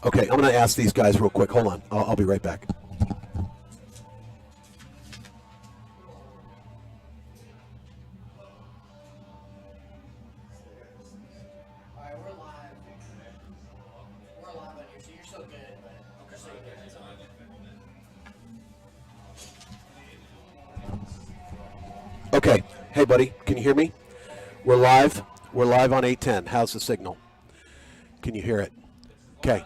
Okay, I'm going to ask these guys real quick. Hold on. I'll be right back. Okay. Hey, buddy. Can you hear me? We're live. We're live on 810. How's the signal? Can you hear it? Okay.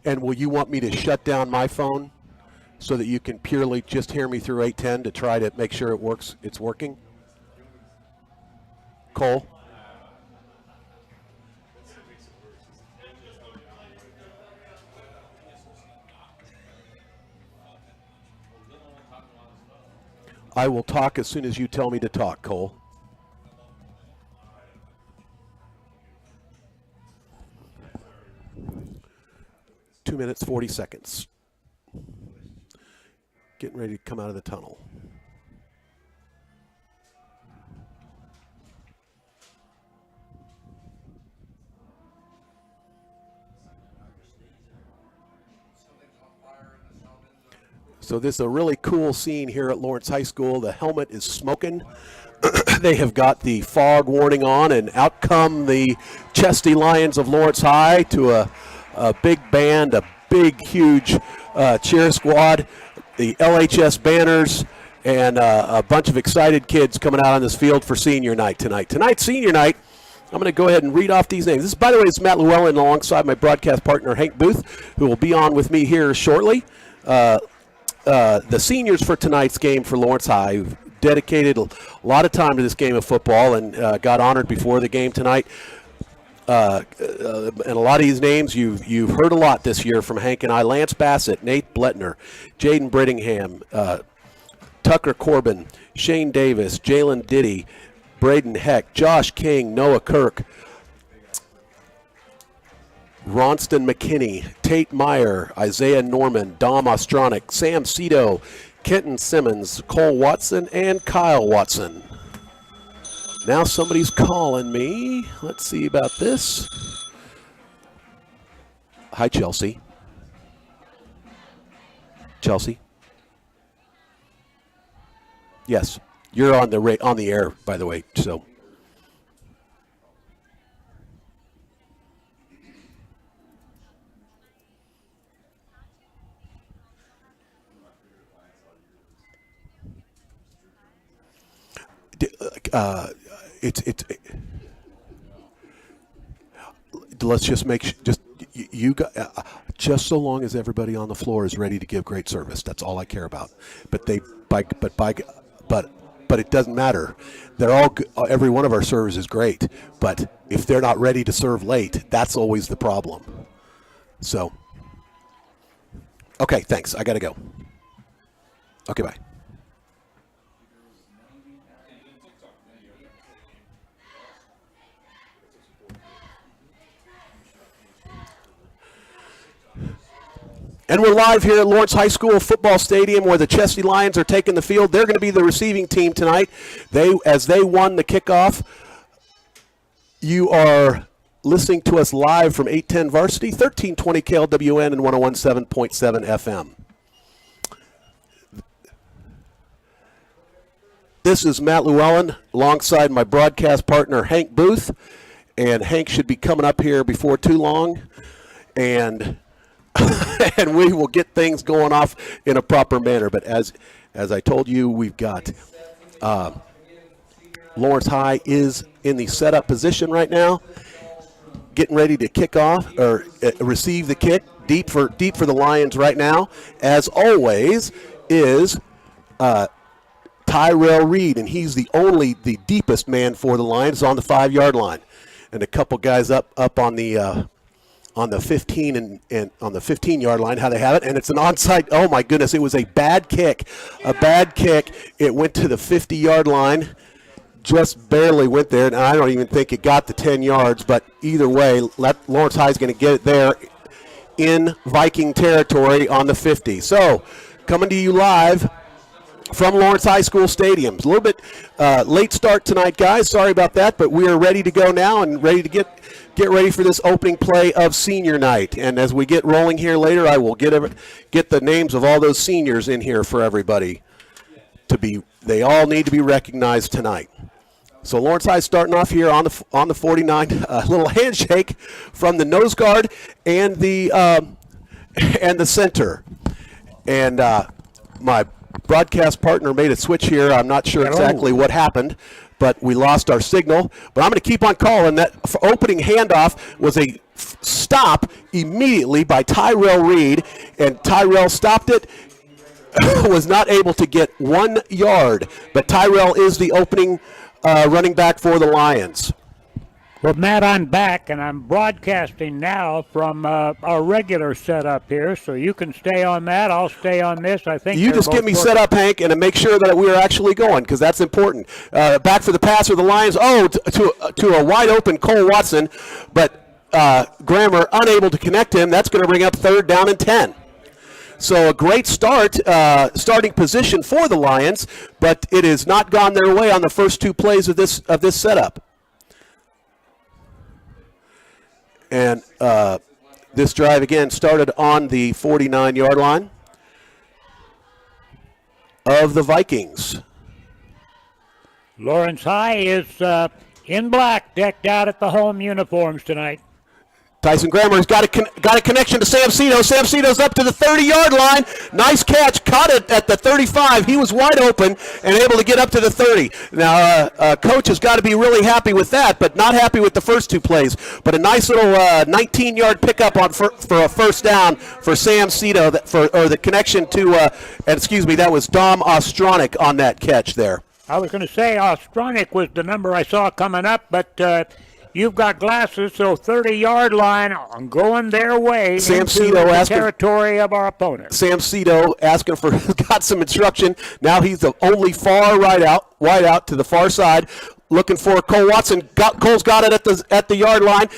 And will you want me to shut down my phone so that you can purely just hear me through 810 to try to make sure it works? It's working? Cole? I will talk as soon as you tell me to talk, Cole. Two minutes, 40 seconds. Getting ready to come out of the tunnel. So this is a really cool scene here at Lawrence High School. The helmet is smoking. They have got the fog warning on, and out come the Chesty Lions of Lawrence High to a big band, a big, huge cheer squad, the LHS banners, and a bunch of excited kids coming out on this field for senior night tonight. Tonight's senior night, I'm going to go ahead and read off these names. This, by the way, is Matt Llewellyn alongside my broadcast partner, Hank Booth, who will be on with me here shortly. The seniors for tonight's game for Lawrence High, who've dedicated a lot of time to this game of football and got honored before the game tonight. And a lot of these names you've heard a lot this year from Hank and I. Lance Bassett, Nate Bletner, Jaden Brittingham, Tucker Corbin, Shane Davis, Jalen Diddy, Braden Heck, Josh King, Noah Kirk, Ronston McKinney, Tate Meyer, Isaiah Norman, Dom Ostronic, Sam Cito, Kenton Simmons, Cole Watson, and Kyle Watson. Now somebody's calling me. Let's see about this. Hi, Chelsea. Chelsea? Yes, you're on the air, by the way, so. Let's just make you got just so long as everybody on the floor is ready to give great service. That's all I care about. But it doesn't matter. They're all every one of our servers is great. But if they're not ready to serve late, that's always the problem. So, okay, thanks. I got to go. Okay, bye. And we're live here at Lawrence High School Football Stadium where the Chesty Lions are taking the field. They're going to be the receiving team tonight. As they won the kickoff, you are listening to us live from 810 Varsity, 1320 KLWN and 101.7 FM. This is Matt Llewellyn alongside my broadcast partner Hank Booth. And Hank should be coming up here before too long. And and we will get things going off in a proper manner. But as I told you, we've got Lawrence High is in the setup position right now, getting ready to kick off or receive the kick deep for the Lions right now. As always, is Tyrell Reed, and he's the deepest man for the Lions on the 5-yard line, and a couple guys up on the 15 and on the 15-yard line, how they have it, and it's an onside. Oh my goodness, it was a bad kick. It went to the 50-yard line, just barely went there, and I don't even think it got the 10 yards. But either way, Lawrence High is going to get it there in Viking territory on the 50. So, coming to you live from Lawrence High School Stadium. A little bit late start tonight, guys. Sorry about that, but we are ready to go now and ready to get ready for this opening play of senior night. And as we get rolling here later, I will get the names of all those seniors in here for everybody they all need to be recognized tonight. So Lawrence High starting off here on the 49, a little handshake from the nose guard and the center. And my broadcast partner made a switch here. I'm not sure exactly what happened, but we lost our signal. But I'm going to keep on calling. That opening handoff was a stop immediately by Tyrell Reed, and Tyrell stopped it. Was not able to get 1 yard, but Tyrell is the opening running back for the Lions. Well, Matt, I'm back, and I'm broadcasting now from our regular setup here, so you can stay on that. I'll stay on this. I think you just get me set up, Hank, and make sure that we are actually going, because that's important. Back for the pass for the Lions. To a wide open Cole Watson, but Grammer unable to connect him. That's going to bring up 3rd down and 10. So a great starting position for the Lions, but it has not gone their way on the first 2 plays of this setup. And this drive again started on the 49-yard line of the Vikings. Lawrence High is in black, decked out at the home uniforms tonight. Tyson Grammer's got a connection to Sam Cito. Sam Cito's up to the 30-yard line. Nice catch. Caught it at the 35. He was wide open and able to get up to the 30. Now, Coach has got to be really happy with that, but not happy with the first 2 plays. But a nice little 19-yard pickup for a first down for Sam Cito, or the connection to, that was Dom Ostronic on that catch there. I was going to say Ostronic was the number I saw coming up, but you've got glasses, so 30-yard line going their way Sam into Cito the territory of our opponent. Sam Cito asking got some instruction. Now he's the only wide out to the far side, looking for Cole Watson. Cole's got it at the yard line,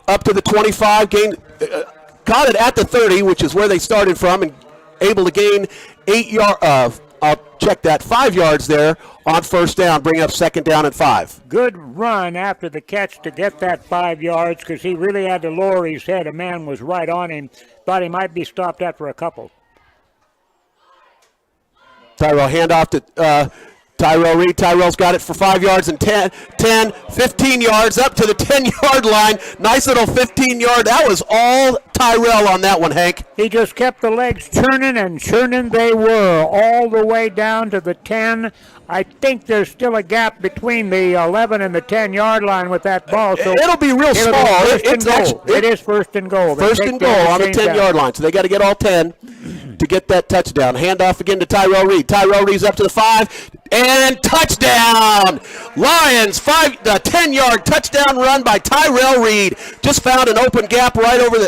up to the 25. Got it at the 30, which is where they started from, and able to gain 5 yards there on first down, bring up 2nd down and 5. Good run after the catch to get that 5 yards, because he really had to lower his head. A man was right on him. Thought he might be stopped after a couple. Tyrell handoff to Tyrell Reed. Tyrell's got it for 5 yards and 10, 15 yards up to the 10-yard line. Nice little 15-yard. That was all Tyrell on that one, Hank. He just kept the legs churning, and churning they were all the way down to the 10. I think there's still a gap between the 11 and the 10-yard line with that ball. So it'll be real small. It is first and goal. First and goal on the 10-yard line. So they got to get all 10 to get that touchdown. Handoff again to Tyrell Reed. Tyrell Reed's up to the 5. And touchdown! Lions, 10-yard touchdown run by Tyrell Reed. Just found an open gap right over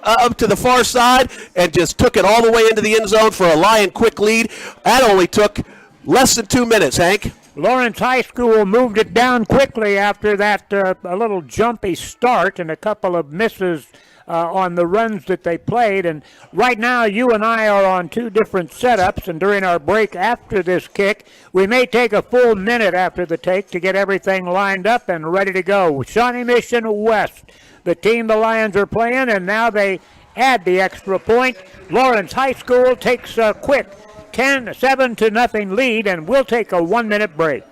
up to the far side and just took it all the way into the end zone for a Lion quick lead. That only took less than 2 minutes, Hank. Lawrence High School moved it down quickly after that a little jumpy start and a couple of misses on the runs that they played. And right now you and I are on 2 different setups, and during our break after this kick, we may take a full minute after the take to get everything lined up and ready to go. Shawnee Mission West, the team the Lions are playing, and now they add the extra point. Lawrence High School takes a quick 7-0 lead, and we'll take a 1-minute break.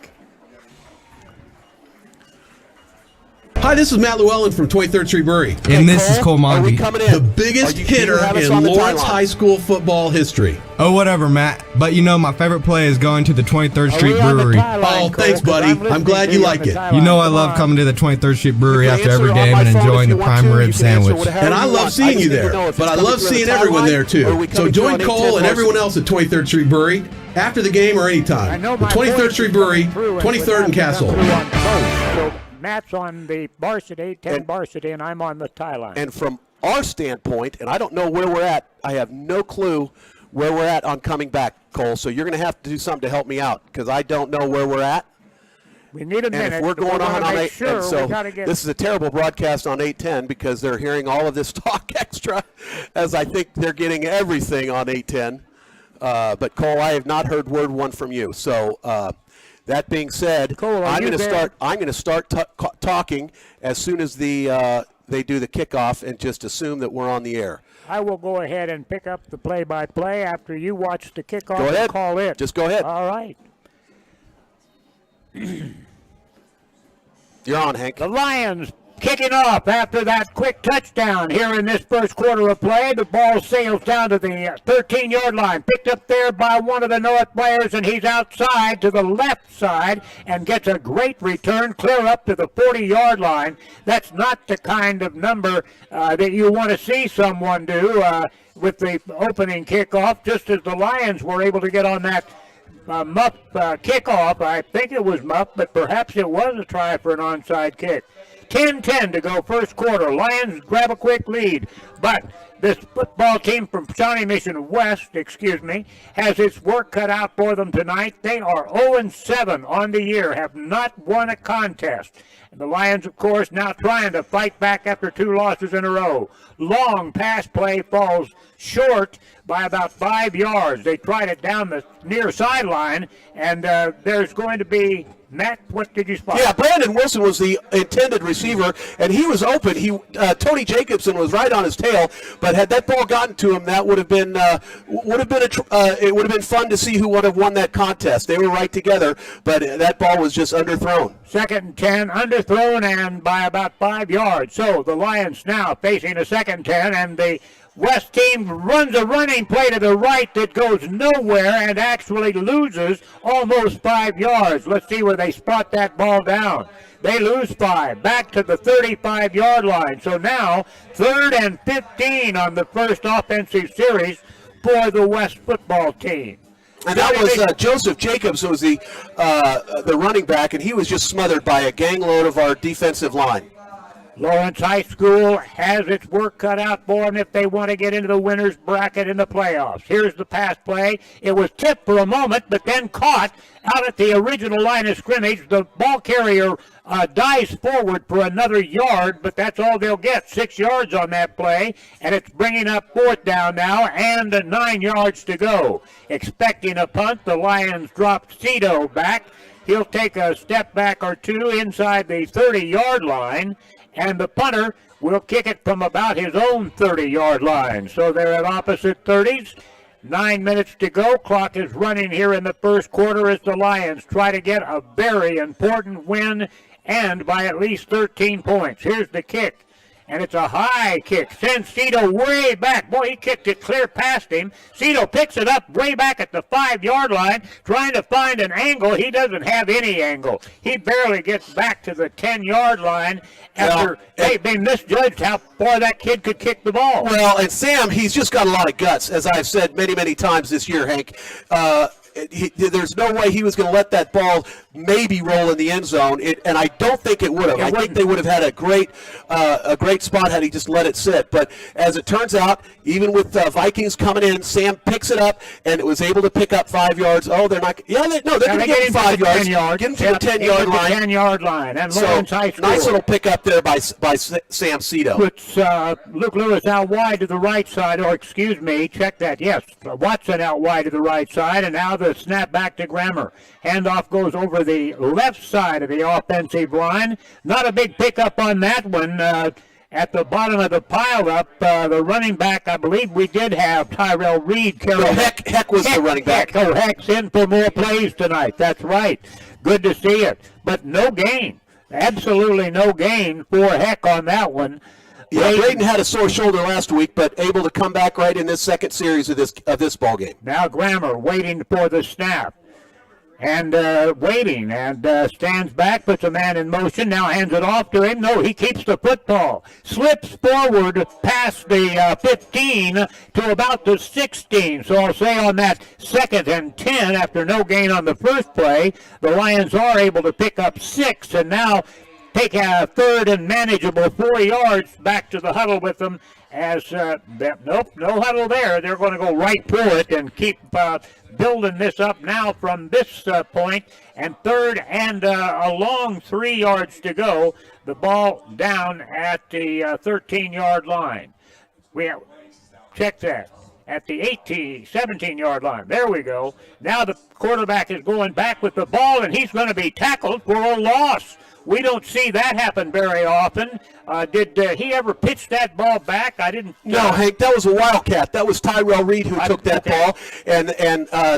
Hi, this is Matt Llewellyn from 23rd Street Brewery. And this is Cole Monty. The biggest hitter in Lawrence High School football history. Oh, whatever, Matt. But you know, my favorite play is going to the 23rd Street Brewery. Oh, thanks, buddy. I'm glad you like it. You know I love coming to the 23rd Street Brewery after every game and enjoying the prime rib sandwich. And I love seeing you there, but I love seeing everyone there, too. So join Cole and everyone else at 23rd Street Brewery after the game or anytime. The 23rd Street Brewery, 23rd and Castle. Matt's on the varsity, 10 varsity, and I'm on the tie line. And from our standpoint, and I don't know where we're at, I have no clue where we're at on coming back, Cole. So you're going to have to do something to help me out, because I don't know where we're at. We need a minute. And if we're going on 8, sure, so this is a terrible broadcast on 810 because they're hearing all of this talk extra, as I think they're getting everything on 810. But Cole, I have not heard word one from you. So that being said, Cole, I'm going to start talking as soon as they do the kickoff, and just assume that we're on the air. I will go ahead and pick up the play-by-play after you watch the kickoff Go ahead. and call it. Just go ahead. All right. You're on, Hank. The Lions kicking off after that quick touchdown here in this first quarter of play. The ball sails down to the 13-yard line. Picked up there by one of the North players, and he's outside to the left side and gets a great return clear up to the 40-yard line. That's not the kind of number that you want to see someone do with the opening kickoff, just as the Lions were able to get on that muff kickoff. I think it was muff, but perhaps it was a try for an onside kick. 10-10 to go first quarter. Lions grab a quick lead, but this football team from Shawnee Mission West, has its work cut out for them tonight. They are 0-7 on the year, have not won a contest. And the Lions, of course, now trying to fight back after 2 losses in a row. Long pass play falls short by about 5 yards. They tried it down the near sideline, and there's going to be Matt, what did you spot? Yeah, Brandon Wilson was the intended receiver, and he was open. Tony Jacobson was right on his tail, but had that ball gotten to him, that would have been fun to see who would have won that contest. They were right together, but that ball was just underthrown. 2nd and 10, underthrown and by about 5 yards. So the Lions now facing a 2nd and 10, and the West team runs a running play to the right that goes nowhere and actually loses almost 5 yards. Let's see where they spot that ball down. They lose 5, back to the 35-yard line. So now 3rd and 15 on the first offensive series for the West football team. And that was Joseph Jacobs, who was the running back, and he was just smothered by a gang load of our defensive line. Lawrence High School has its work cut out for them if they want to get into the winner's bracket in the playoffs. Here's the pass play. It was tipped for a moment, but then caught out at the original line of scrimmage. The ball carrier dives forward for another yard, but that's all they'll get. 6 yards on that play, and it's bringing up 4th down now and 9 yards to go. Expecting a punt, the Lions dropped Cito back. He'll take a step back or two inside the 30-yard line, and the punter will kick it from about his own 30-yard line. So they're at opposite 30s. 9 minutes to go. Clock is running here in the first quarter as the Lions try to get a very important win, and by at least 13 points. Here's the kick. And it's a high kick. Sends Cito way back. Boy, he kicked it clear past him. Cito picks it up way back at the 5-yard line, trying to find an angle. He doesn't have any angle. He barely gets back to the 10-yard line after they've been misjudged how far that kid could kick the ball. Well, and Sam, he's just got a lot of guts, as I've said many, many times this year, Hank. There's no way he was going to let that ball maybe roll in the end zone, and I don't think it would have. I think they would have had a great spot had he just let it sit. But as it turns out, even with Vikings coming in, Sam picks it up and was able to pick up 5 yards. Oh, they're not. Yeah, they're going to get him 5 yards. Get him to the 10-yard line. 10-yard line. And Lawrence High School. Nice little pick up there by Sam Cito. Puts Luke Lewis out wide to the right side, or excuse me, check that. Yes, Watson out wide to the right side, and now the snap back to Grammer. Handoff goes over the left side of the offensive line. Not a big pickup on that one. At the bottom of the pileup, the running back, I believe we did have Tyrell Reed carry. No, Heck was the running back. Heck's in for more plays tonight. That's right. Good to see it. But no gain. Absolutely no gain for Heck on that one. Yeah, Braden had a sore shoulder last week, but able to come back right in this second series of this ball game. Now Grammer waiting for the snap. And waiting, and stands back, puts a man in motion, now hands it off to him. No, he keeps the football. Slips forward past the 15 to about the 16. So I'll say on that 2nd and 10, after no gain on the first play, the Lions are able to pick up 6, and now take a 3rd and manageable 4 yards back to the huddle with them. As nope, no huddle there. They're going to go right through it and keep building this up now from this point. And 3rd and a long 3 yards to go. The ball down at the 13-yard line. Check that. at the 17-yard line. There we go. Now the quarterback is going back with the ball, and he's going to be tackled for a loss. We don't see that happen very often. Did he ever pitch that ball back? I didn't. No, Hank, that was a Wildcat. That was Tyrell Reed who took that ball, and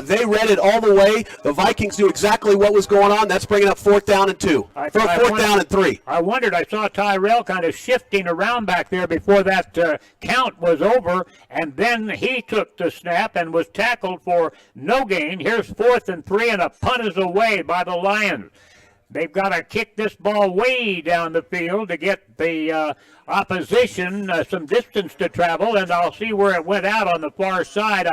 they read it all the way. The Vikings knew exactly what was going on. That's bringing up 4th down and 2. Fourth down and 3. I wondered. I saw Tyrell kind of shifting around back there before that count was over, and then he took the snap and was tackled for no gain. Here's 4th and 3, and a punt is away by the Lions. They've got to kick this ball way down the field to get the opposition some distance to travel, and I'll see where it went out on the far side.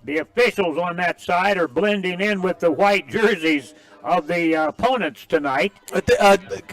The officials on that side are blending in with the white jerseys of the opponents tonight.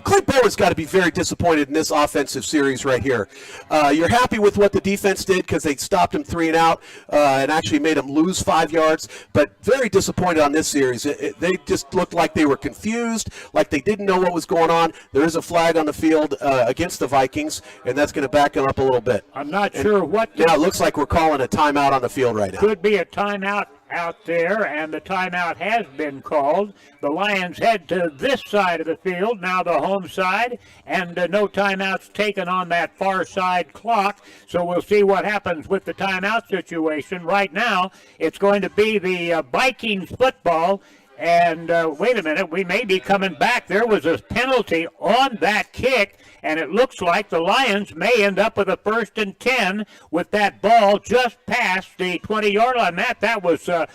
Clint Bowen's got to be very disappointed in this offensive series right here. You're happy with what the defense did because they stopped him 3 and out and actually made him lose 5 yards, but very disappointed on this series. They just looked like they were confused, like they didn't know what was going on. There is a flag on the field against the Vikings, and that's going to back them up a little bit. I'm not sure what. Now it looks like we're calling a timeout on the field right now. Could be a timeout out there, and the timeout has been called. The Lions head to this side of the field, now the home side, and no timeouts taken on that far side clock, so we'll see what happens with the timeout situation. Right now, it's going to be the Vikings football. And wait a minute, we may be coming back. There was a penalty on that kick, and it looks like the Lions may end up with a 1st and 10 with that ball just past the 20-yard line. That was a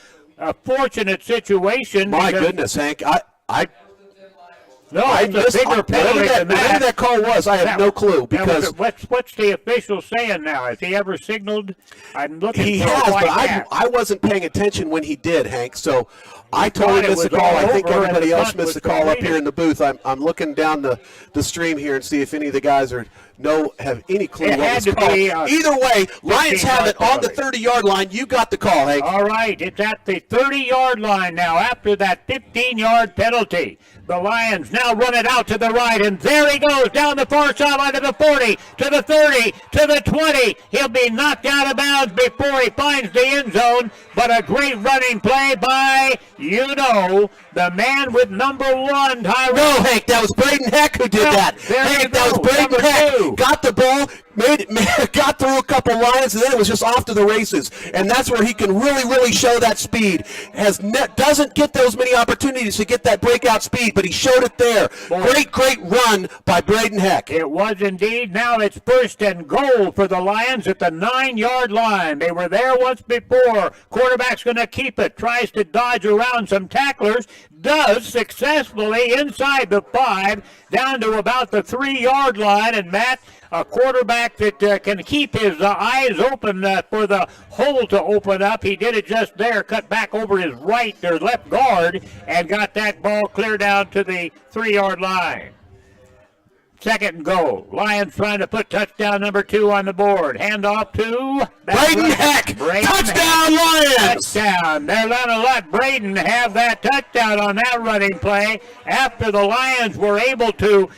fortunate situation. My goodness, Hank. No, it's a bigger penalty than that. Whatever that call was, I have no clue. Because what's the official saying now? Has he ever signaled? I'm looking. He has, but I wasn't paying attention when he did, Hank. So I totally missed the call. I think everybody else missed the call up here in the booth. I'm looking down the stream here and see if any of the guys have any clue what was called. Either way, Lions have it on the 30-yard line. You got the call, Hank. All right, it's at the 30-yard line now after that 15-yard penalty. The Lions now run it out to the right, and there he goes down the far sideline to the 40, to the 30, to the 20. He'll be knocked out of bounds before he finds the end zone, but a great running play by, the man with number 1, Tyrell. No, Hank, that was Braden Heck who did that. Hank, that was Braden Heck. Got the ball, got through a couple lines, and then it was just off to the races. And that's where he can really, really show that speed. Doesn't get those many opportunities to get that breakout speed, but he showed it there. Great run by Braden Heck. It was indeed. Now it's 1st and goal for the Lions at the 9-yard line. They were there once before. Quarterback's going to keep it. Tries to dodge around some tacklers. Does successfully inside the 5, down to about the 3-yard line. And Matt, a quarterback that can keep his eyes open for the hole to open up. He did it just there, cut back over his left guard, and got that ball clear down to the 3-yard line. 2nd and goal. Lions trying to put touchdown number 2 on the board. Hand off to Braden Heck. Touchdown, Lions. Touchdown. They're going to let Braden have that touchdown on that running play after the Lions were able to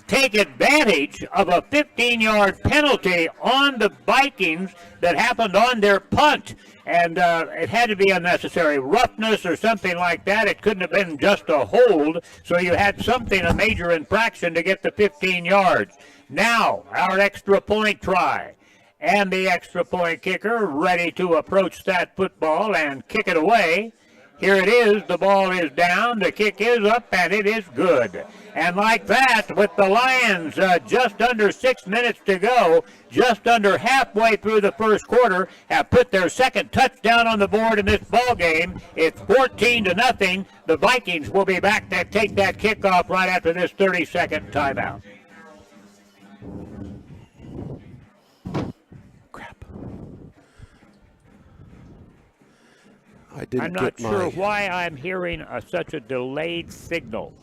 take advantage of a 15-yard penalty on the Vikings that happened on their punt. And it had to be unnecessary roughness or something like that. It couldn't have been just a hold. So you had a major infraction to get the 15 yards. Now, our extra point try. And the extra point kicker ready to approach that football and kick it away. Here it is. The ball is down. The kick is up, and it is good. And like that, with the Lions just under 6 minutes to go, just under halfway through the first quarter, have put their second touchdown on the board in this ball game. It's 14-0. The Vikings will be back to take that kickoff right after this 30-second timeout. I'm not sure why I'm hearing such a delayed signal.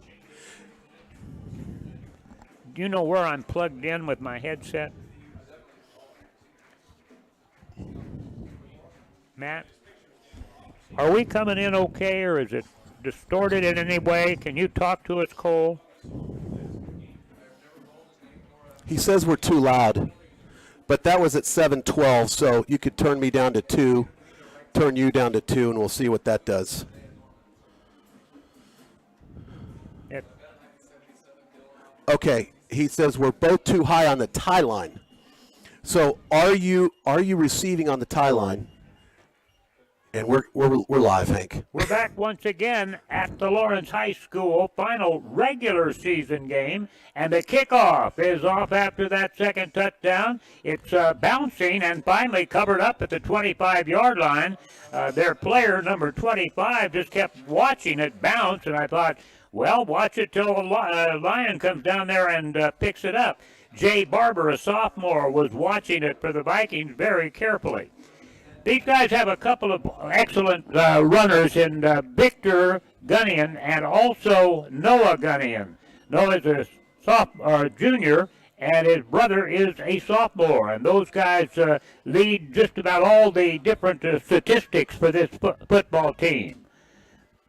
Do you know where I'm plugged in with my headset? Matt? Are we coming in okay, or is it distorted in any way? Can you talk to us, Cole? He says we're too loud, but that was at 7:12, so you could turn me down to 2, turn you down to 2, and we'll see what that does. Yep. Okay, he says we're both too high on the tie line. So are you receiving on the tie line? And we're live, Hank. We're back once again at the Lawrence High School final regular season game, and the kickoff is off after that second touchdown. It's bouncing and finally covered up at the 25-yard line. Their player, number 25, just kept watching it bounce, and I thought, well, watch it till the Lion comes down there and picks it up. Jay Barber, a sophomore, was watching it for the Vikings very carefully. These guys have a couple of excellent runners in Victor Gunnian and also Noah Gunnian. Noah is a junior, and his brother is a sophomore. And those guys lead just about all the different statistics for this football team.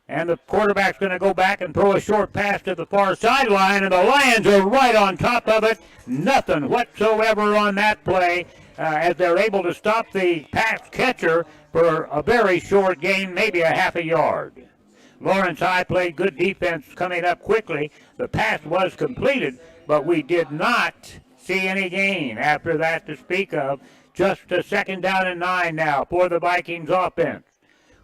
And the quarterback's going to go back and throw a short pass to the far sideline, and the Lions are right on top of it. Nothing whatsoever on that play. As they're able to stop the pass catcher for a very short gain, maybe a half a yard. Lawrence High played good defense coming up quickly. The pass was completed, but we did not see any gain after that to speak of. Just a 2nd down and 9 now for the Vikings offense.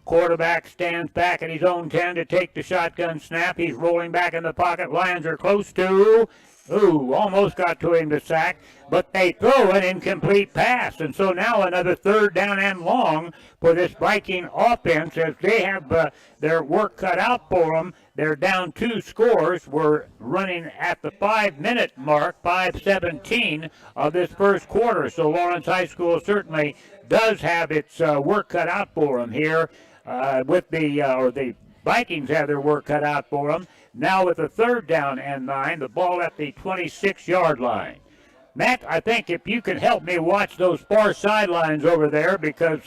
Quarterback stands back at his own 10 to take the shotgun snap. He's rolling back in the pocket. Lions are close to... almost got to him to sack, but they throw an incomplete pass. And so now another 3rd down and long for this Viking offense as they have their work cut out for them. They're down 2 scores. We're running at the 5-minute mark, 5:17 of this first quarter. So Lawrence High School certainly does have its work cut out for them here with the Vikings have their work cut out for them. Now with a 3rd down and 9, the ball at the 26-yard line. Matt, I think if you can help me watch those far sidelines over there because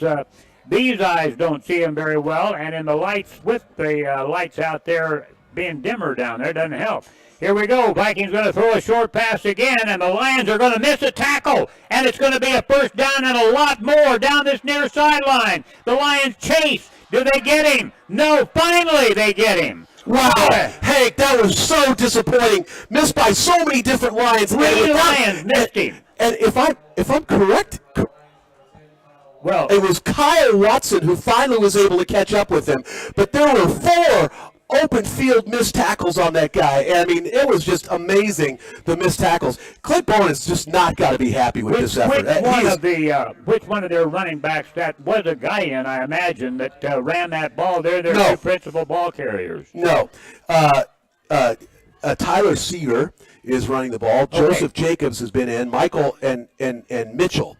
these eyes don't see them very well, and in the lights, with the lights out there being dimmer down there, doesn't help. Here we go. Vikings going to throw a short pass again, and the Lions are going to miss a tackle, and it's going to be a 1st down and a lot more down this near sideline. The Lions chase. Do they get him? No, finally they get him. Wow, Hank, that was so disappointing. Missed by so many different Lions. 3 Lions missed him. And if I'm correct, well, it was Kyle Watson who finally was able to catch up with him. But there were 4 open field missed tackles on that guy. I mean, it was just amazing, the missed tackles. Clint Bowen has just not got to be happy with this effort. Which one of their running backs, that was a guy in, I imagine, that ran that ball? They're their 2 principal ball carriers. No. Tyler Seeger is running the ball. Okay. Joseph Jacobs has been in. Michael and Mitchell.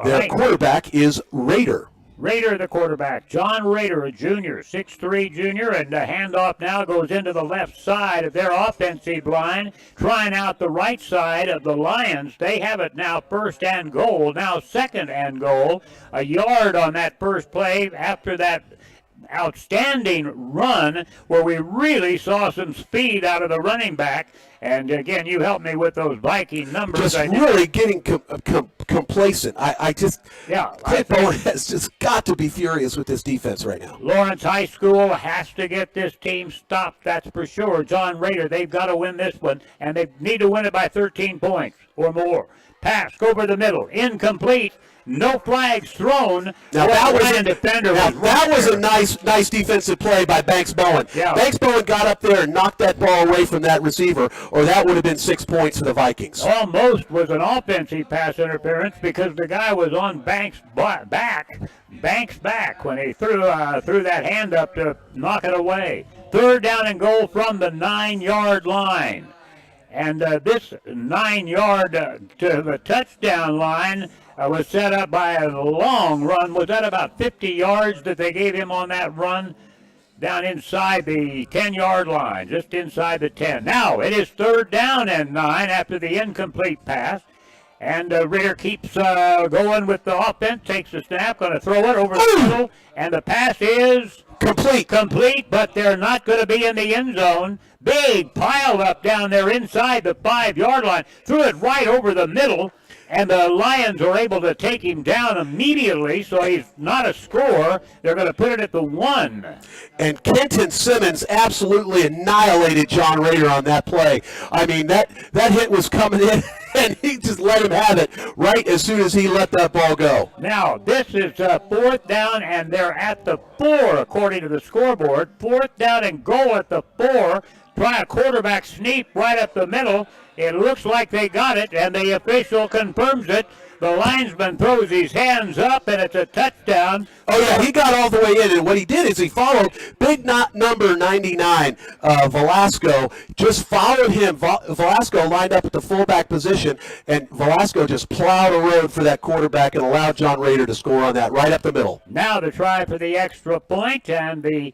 Their quarterback is Rader. Rader, the quarterback. John Rader, a junior, 6'3" junior, and the handoff now goes into the left side of their offensive line, trying out the right side of the Lions. They have it now 1st and goal, now 2nd and goal. A yard on that first play after that outstanding run where we really saw some speed out of the running back. And again, you helped me with those Viking numbers. Just really getting complacent. Clint Bowen has just got to be furious with this defense right now. Lawrence High School has to get this team stopped, that's for sure. John Rader, they've got to win this one, and they need to win it by 13 points or more. Pass over the middle, incomplete. No flags thrown. Now that was a nice defensive play by Banks Bowen. Yeah. Banks Bowen got up there and knocked that ball away from that receiver, or that would have been 6 points for the Vikings. Almost was an offensive pass interference because the guy was on Banks' back when he threw that hand up to knock it away. 3rd down and goal from the 9-yard line. And this 9-yard to the touchdown line was set up by a long run. Was that about 50 yards that they gave him on that run? Down inside the 10-yard line, just inside the 10. Now it is 3rd down and 9 after the incomplete pass. And Ritter keeps going with the offense, takes the snap, going to throw it over the middle, and the pass is complete, but they're not going to be in the end zone. Big pile up down there inside the 5-yard line. Threw it right over the middle. And the Lions are able to take him down immediately, so he's not a score. They're going to put it at the 1. And Kenton Simmons absolutely annihilated John Rader on that play. I mean, that hit was coming in, and he just let him have it right as soon as he let that ball go. Now, this is 4th down, and they're at the 4, according to the scoreboard. 4th down and goal at the 4. Try a quarterback sneak right up the middle. It looks like they got it, and the official confirms it. The linesman throws his hands up, and it's a touchdown. Oh, yeah, he got all the way in, and what he did is he followed big number 99, Velasco, just followed him. Velasco lined up at the fullback position, and Velasco just plowed a road for that quarterback and allowed John Rader to score on that right up the middle. Now to try for the extra point, and the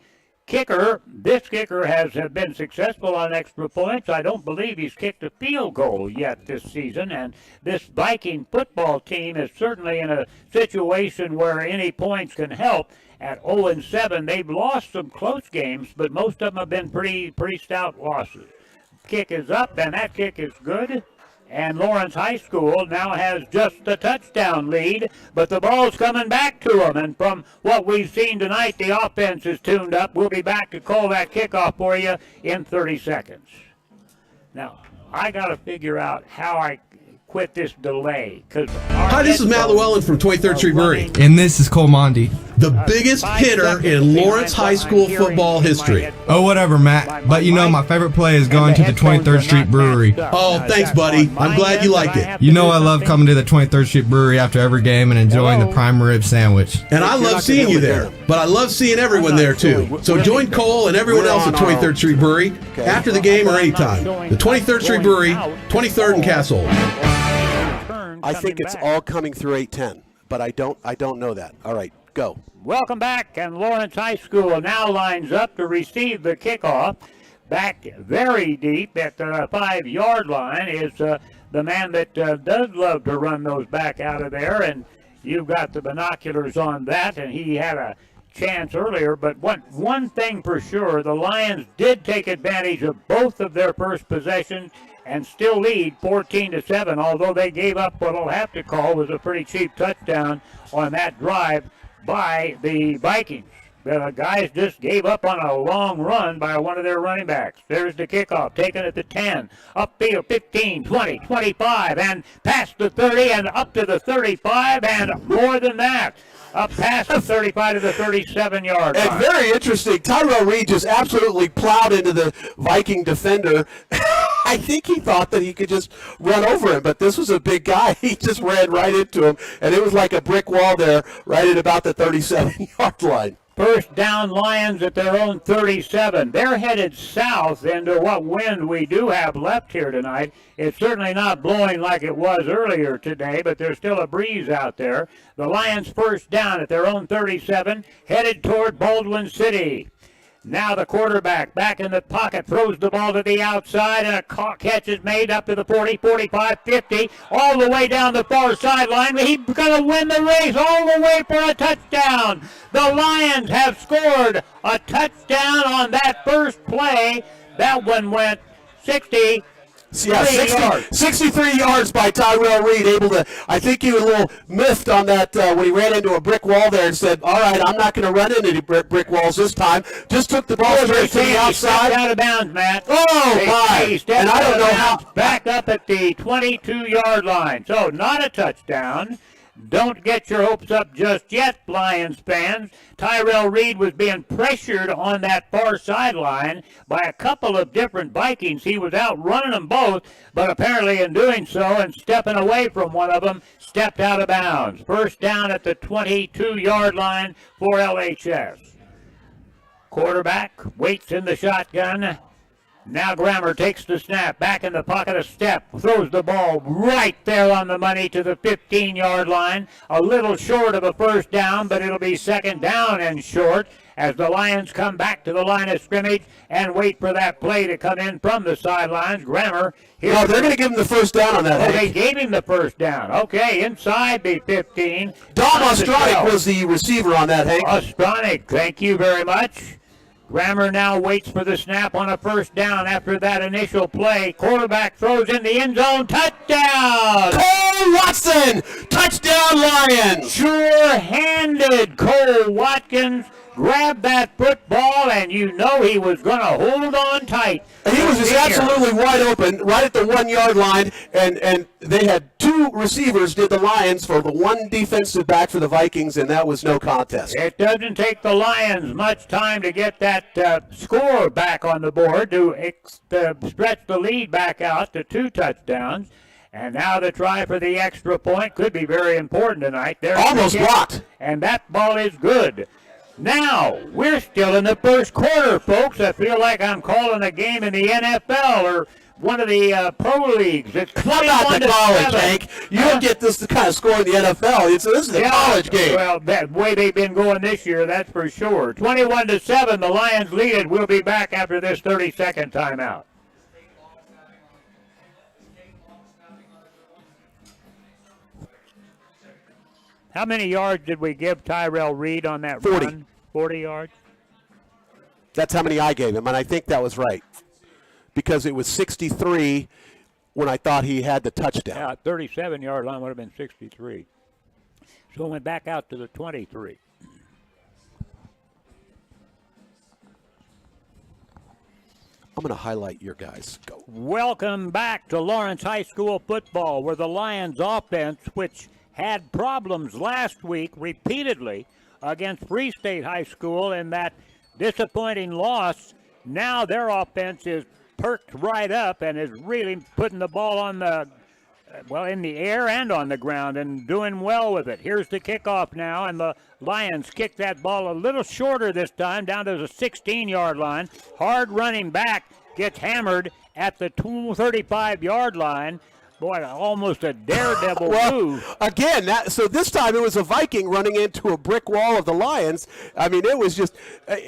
this kicker has been successful on extra points. I don't believe he's kicked a field goal yet this season, and this Viking football team is certainly in a situation where any points can help. At 0-7, they've lost some close games, but most of them have been pretty stout losses. Kick is up, and that kick is good. And Lawrence High School now has just the touchdown lead, but the ball's coming back to them. And from what we've seen tonight, the offense is tuned up. We'll be back to call that kickoff for you in 30 seconds. Now, I got to figure out how I quit this delay. Hi, this is Matt Llewellyn from 23rd Street Brewery. And this is Cole Mondi. The biggest hitter in Lawrence High School football history. Oh, whatever, Matt. But you know, my favorite play is going to the 23rd Street Brewery. Oh, thanks, buddy. I'm glad you like it. You know I love coming to the 23rd Street Brewery after every game and enjoying the prime rib sandwich. And I love seeing you there, but I love seeing everyone there, too. So join Cole and everyone else at 23rd Street Brewery after the game or anytime. The 23rd Street Brewery, 23rd and Castle. I think it's all coming through 810, but I don't know that. All right, go. Welcome back, and Lawrence High School now lines up to receive the kickoff. Back very deep at the 5-yard line is the man that does love to run those back out of there, and you've got the binoculars on that, and he had a chance earlier. But one thing for sure, the Lions did take advantage of both of their first possessions and still lead 14-7, although they gave up what I'll have to call was a pretty cheap touchdown on that drive by the Vikings. The guys just gave up on a long run by one of their running backs. There's the kickoff, taken at the 10, upfield 15, 20, 25, and past the 30 and up to the 35, and more than that. Up past the 35 to the 37-yard line. And very interesting, Tyrell Reed just absolutely plowed into the Viking defender. I think he thought that he could just run over him, but this was a big guy. He just ran right into him, and it was like a brick wall there right at about the 37-yard line. First down, Lions at their own 37. They're headed south into what wind we do have left here tonight. It's certainly not blowing like it was earlier today, but there's still a breeze out there. The Lions first down at their own 37, headed toward Baldwin City. Now the quarterback back in the pocket, throws the ball to the outside, and a catch is made up to the 40, 45, 50, all the way down the far sideline. He's going to win the race all the way for a touchdown. The Lions have scored a touchdown on that first play. That one went 63 yards by Tyrell Reed, able to, I think he was a little miffed on that when he ran into a brick wall there and said, all right, I'm not going to run into any brick walls this time. Just took the ball straight to the outside. Out of bounds, Matt. Oh, my. And I don't know how. Back up at the 22-yard line. So not a touchdown. Don't get your hopes up just yet, Lions fans. Tyrell Reed was being pressured on that far sideline by a couple of different Vikings. He was out running them both, but apparently in doing so and stepping away from one of them, stepped out of bounds. First down at the 22-yard line for LHS. Quarterback waits in the shotgun. Now Grammer takes the snap, back in the pocket, a step, throws the ball right there on the money to the 15-yard line. A little short of a first down, but it'll be second down and short as the Lions come back to the line of scrimmage and wait for that play to come in from the sidelines. Grammer. No, they're going to give him the first down on that. Oh, they gave him the first down. Okay, inside the 15. Dom Ostronic was the receiver on that, Hank. Ostronic, thank you very much. Grammer now waits for the snap on a first down after that initial play. Quarterback throws in the end zone. Touchdown! Cole Watson! Touchdown, Lions! Sure-handed Cole Watkins grabbed that football, and you know he was going to hold on tight. He was just absolutely wide open, right at the 1 yard line, and they had two receivers, did the Lions, for the one defensive back for the Vikings, and that was no contest. It doesn't take the Lions much time to get that score back on the board to stretch the lead back out to 2 touchdowns. And now the try for the extra point could be very important tonight. There's almost blocked. And that ball is good. Now, we're still in the first quarter, folks. I feel like I'm calling a game in the NFL or one of the pro leagues. It's not the college, Hank. You don't get this kind of score in the NFL. This is a college game. Well, that way they've been going this year, that's for sure. 21-7, the Lions lead it. We'll be back after this 30-second timeout. How many yards did we give Tyrell Reed on that 40. run? 40 yards? That's how many I gave him, and I think that was right. Because it was 63 when I thought he had the touchdown. Yeah, 37-yard line would have been 63. So it went back out to the 23. I'm going to highlight your guys. Go. Welcome back to Lawrence High School football, where the Lions offense, which had problems last week repeatedly against Free State High School in that disappointing loss, now their offense is perked right up and is really putting the ball on the, in the air and on the ground and doing well with it. Here's the kickoff now, and the Lions kick that ball a little shorter this time, down to the 16-yard line. Hard running back gets hammered at the 35-yard line. Boy, almost a daredevil move. Again, so this time it was a Viking running into a brick wall of the Lions. I mean, it was just,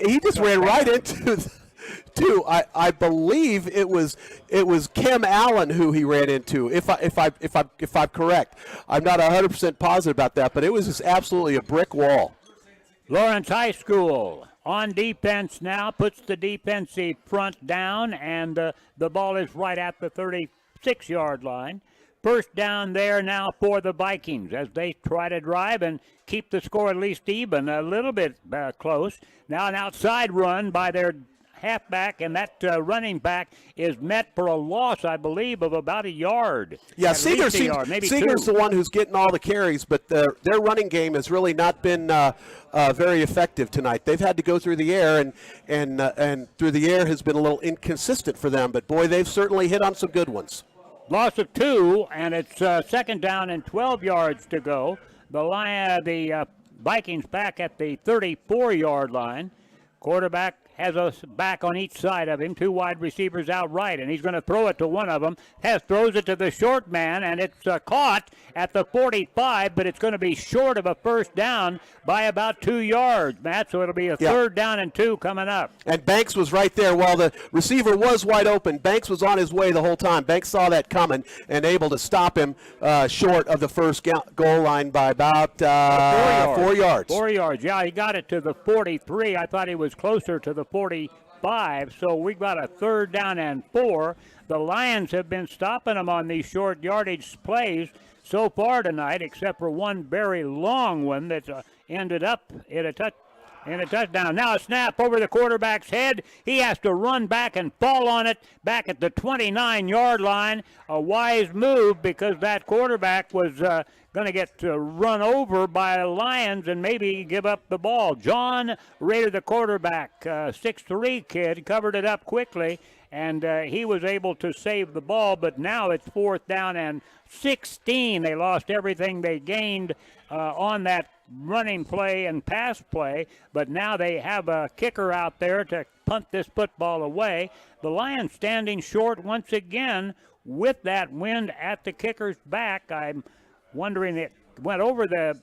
he just ran right into I believe it was Kim Allen who he ran into, if I'm correct. I'm not 100% positive about that, but it was just absolutely a brick wall. Lawrence High School on defense now, puts the defensive front down, and the ball is right at the 36-yard line. First down there now for the Vikings as they try to drive and keep the score at least even, a little bit close. Now an outside run by their halfback, and that running back is met for a loss, I believe, of about a yard. Yeah, Seeger's the one who's getting all the carries, but their running game has really not been very effective tonight. They've had to go through the air, and through the air has been a little inconsistent for them, but boy, they've certainly hit on some good ones. Loss of 2, and it's second down and 12 yards to go. The Vikings back at the 34-yard line. Quarterback has a back on each side of him, 2 wide receivers out right, and he's going to throw it to one of them. Throws it to the short man, and it's caught at the 45, but it's going to be short of a first down by about 2 yards, Matt, so it'll be a third down and 2 coming up. And Banks was right there. While the receiver was wide open, Banks was on his way the whole time. Banks saw that coming and able to stop him short of the first goal line by about 4 yards. 4 yards, yeah, he got it to the 43. I thought he was closer to the 45, so we got a third down and 4. The Lions have been stopping them on these short yardage plays so far tonight, except for one very long one that ended up in a touchdown. Now a snap over the quarterback's head. He has to run back and fall on it back at the 29-yard line. A wise move, because that quarterback was going to get run over by the Lions and maybe give up the ball. John Rader, the quarterback, 6'3" kid, covered it up quickly, and he was able to save the ball, but now it's fourth down and 16. They lost everything they gained on that running play and pass play, but now they have a kicker out there to punt this football away. The Lions standing short once again with that wind at the kicker's back. I'm wondering, it went over the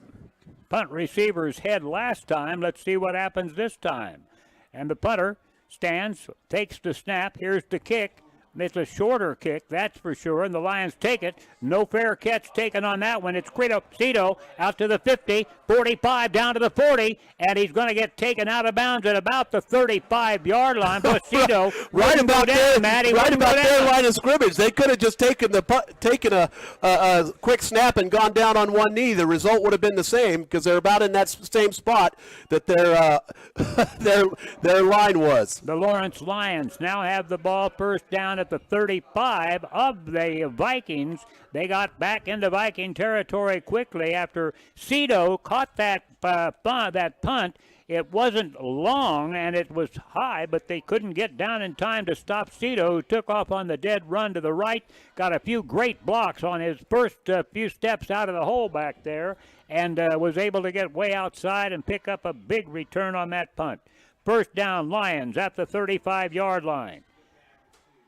punt receiver's head last time. Let's see what happens this time. And the punter stands, takes the snap. Here's the kick. It's a shorter kick, that's for sure, and the Lions take it. No fair catch taken on that one. It's Cito out to the 50, 45, down to the 40, and he's going to get taken out of bounds at about the 35-yard line. But Cito right about their line of scrimmage. They could have just taken a quick snap and gone down on one knee. The result would have been the same because they're about in that same spot that their line was. The Lawrence Lions now have the ball first down at the 35 of the Vikings. They got back into Viking territory quickly after Cito caught that punt. It wasn't long and it was high, but they couldn't get down in time to stop Cito, who took off on the dead run to the right, got a few great blocks on his first few steps out of the hole back there, and was able to get way outside and pick up a big return on that punt. First down, Lions at the 35-yard line.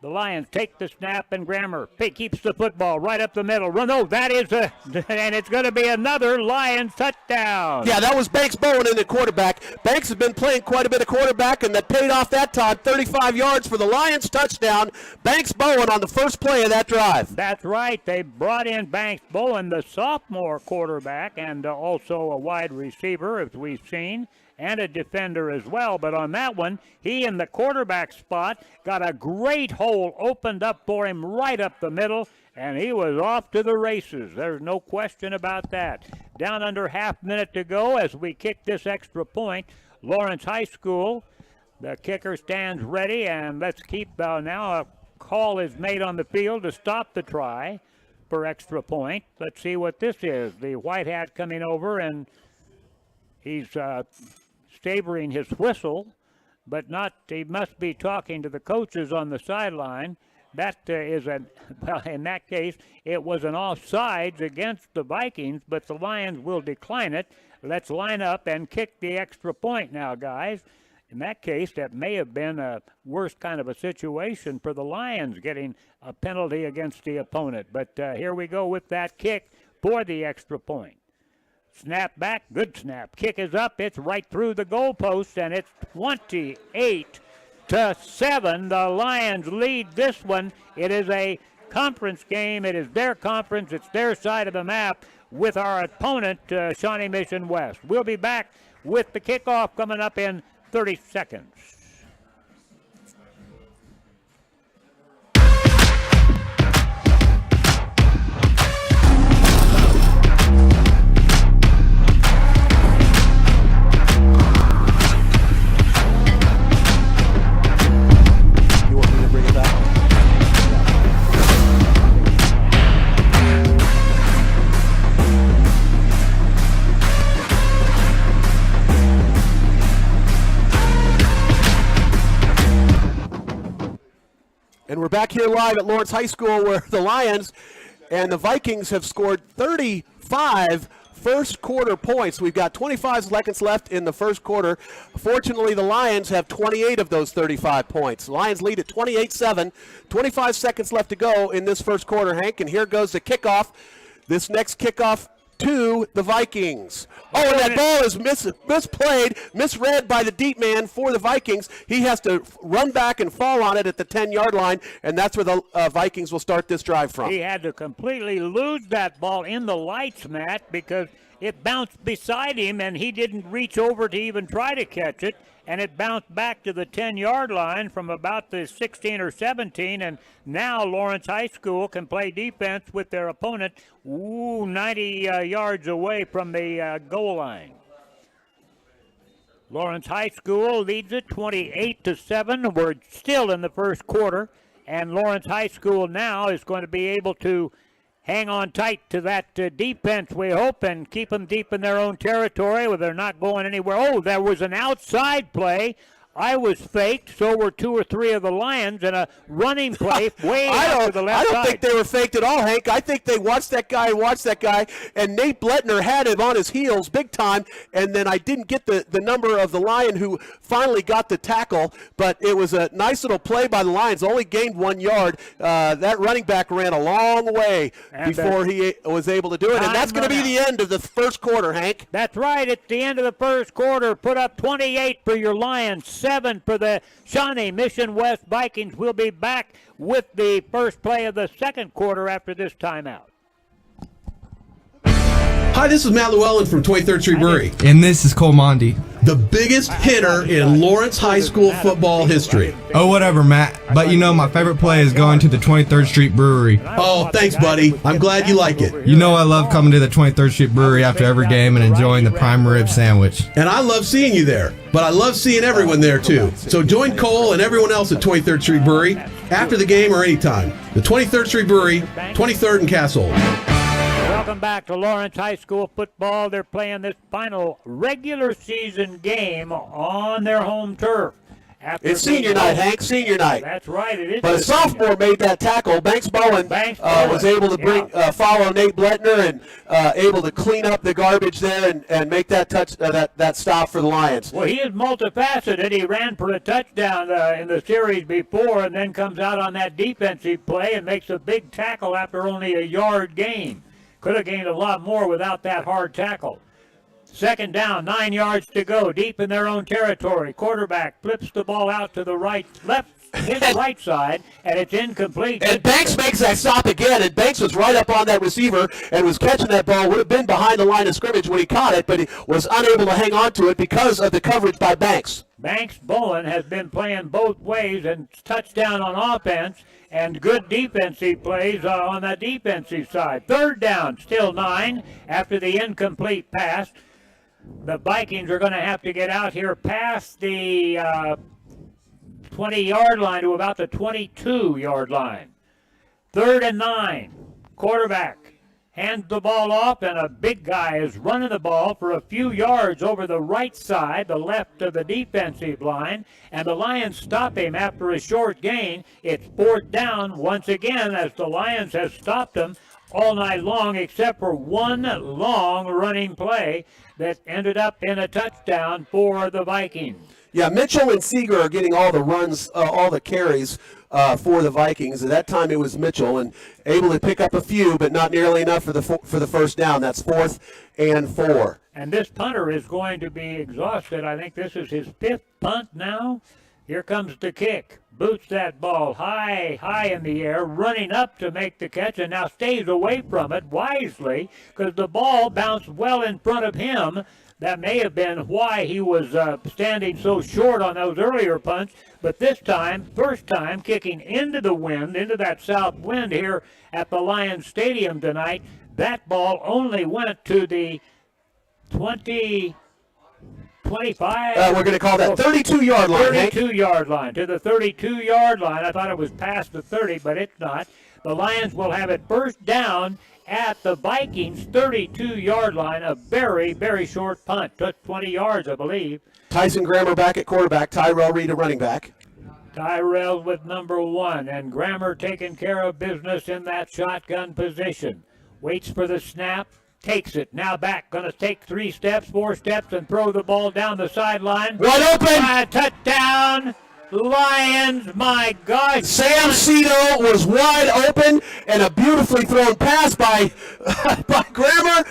The Lions take the snap, and Grammer keeps the football right up the middle. That is and it's going to be another Lions touchdown. Yeah, that was Banks Bowen in the quarterback. Banks has been playing quite a bit of quarterback, and that paid off that time. 35 yards for the Lions touchdown. Banks Bowen on the first play of that drive. That's right. They brought in Banks Bowen, the sophomore quarterback, and also a wide receiver, as we've seen, and a defender as well. But on that one, he in the quarterback spot got a great hole opened up for him right up the middle, and he was off to the races. There's no question about that. Down under half minute to go as we kick this extra point. Lawrence High School, the kicker stands ready, and let's keep now a call is made on the field to stop the try for extra point. Let's see what this is. The white hat coming over, and he's savoring his whistle, but he must be talking to the coaches on the sideline. That in that case, it was an offsides against the Vikings, but the Lions will decline it. Let's line up and kick the extra point now, guys. In that case, that may have been a worse kind of a situation for the Lions, getting a penalty against the opponent. But here we go with that kick for the extra point. Snap back, good snap. Kick is up, it's right through the goalpost, and it's 28-7. The Lions lead this one. It is a conference game. It is their conference. It's their side of the map with our opponent, Shawnee Mission West. We'll be back with the kickoff coming up in 30 seconds. And we're back here live at Lawrence High School where the Lions and the Vikings have scored 35 first quarter points. We've got 25 seconds left in the first quarter. Fortunately, the Lions have 28 of those 35 points. The Lions lead at 28-7. 25 seconds left to go in this first quarter, Hank. And here goes the kickoff. This next kickoff to the Vikings. Oh, and that ball is misplayed, misread by the deep man for the Vikings. He has to run back and fall on it at the 10-yard line, and that's where the Vikings will start this drive from. He had to completely lose that ball in the lights, Matt, because it bounced beside him, and he didn't reach over to even try to catch it, and it bounced back to the 10-yard line from about the 16 or 17, and now Lawrence High School can play defense with their opponent 90 yards away from the goal line. Lawrence High School leads it 28-7. We're still in the first quarter, and Lawrence High School now is going to be able to hang on tight to that defense, we hope, and keep them deep in their own territory where they're not going anywhere. Oh, there was an outside play. I was faked, so were two or three of the Lions, and a running play way out to the left side. I don't think they were faked at all, Hank. I think they watched that guy, and Nate Bletner had him on his heels big time, and then I didn't get the number of the Lion who finally got the tackle, but it was a nice little play by the Lions. Only gained 1 yard. That running back ran a long way before he was able to do it, and that's going to be the end of the first quarter, Hank. That's right. It's the end of the first quarter. Put up 28 for your Lions. 7 for the Shawnee Mission West Vikings. We'll be back with the first play of the second quarter after this timeout. Hi, this is Matt Llewellyn from 23rd Street Brewery. And this is Cole Mondi. The biggest hitter in Lawrence High School football history. Oh, whatever, Matt. But you know, my favorite play is going to the 23rd Street Brewery. Oh, thanks, buddy. I'm glad you like it. You know I love coming to the 23rd Street Brewery after every game and enjoying the prime rib sandwich. And I love seeing you there. But I love seeing everyone there, too. So join Cole and everyone else at 23rd Street Brewery after the game or anytime. The 23rd Street Brewery, 23rd and Castle. Welcome back to Lawrence High School football. They're playing this final regular season game on their home turf. It's senior night, Hank, senior night. That's right, it is. But a sophomore made that tackle. Banks Bowen was able to follow Nate Bletner and able to clean up the garbage there and make that that stop for the Lions. Well, he is multifaceted. He ran for a touchdown in the series before and then comes out on that defensive play and makes a big tackle after only a yard gain. Could have gained a lot more without that hard tackle. Second down, 9 yards to go, deep in their own territory. Quarterback flips the ball out to the left, his right side, and it's incomplete. And Banks makes that stop again, and Banks was right up on that receiver and was catching that ball. Would have been behind the line of scrimmage when he caught it, but he was unable to hang on to it because of the coverage by Banks. Banks Bowen has been playing both ways and touchdown on offense and good defensive plays on the defensive side. Third down, still 9 after the incomplete pass. The Vikings are going to have to get out here past the 20-yard line to about the 22-yard line. 3rd and 9. Quarterback hands the ball off, and a big guy is running the ball for a few yards over the right side, the left of the defensive line, and the Lions stop him after a short gain. It's 4th down once again as the Lions have stopped him all night long except for one long running play that ended up in a touchdown for the Vikings. Yeah, Mitchell and Seeger are getting all the runs, all the carries for the Vikings. At that time, it was Mitchell, and able to pick up a few, but not nearly enough for the first down. That's 4th and 4. And this punter is going to be exhausted. I think this is his 5th punt now. Here comes the kick. Boots that ball high in the air, running up to make the catch, and now stays away from it wisely because the ball bounced well in front of him. That may have been why he was standing so short on those earlier punts. But this time, first time, kicking into the wind, into that south wind here at the Lions Stadium tonight, that ball only went to the 25. We're going to call that 32-yard line. 32-yard line. To the 32-yard line. I thought it was past the 30, but it's not. The Lions will have it first down at the Vikings' 32-yard line. A very, very short punt. Took 20 yards, I believe. Tyson Grammer back at quarterback. Tyrell Reed, a running back. Tyrell with number 1. And Grammer taking care of business in that shotgun position. Waits for the snap. Takes it. Now back. Going to take 3 steps, 4 steps, and throw the ball down the sideline. Wide open! Touchdown! Lions, my gosh. Sam Cito was wide open, and a beautifully thrown pass by Grammer.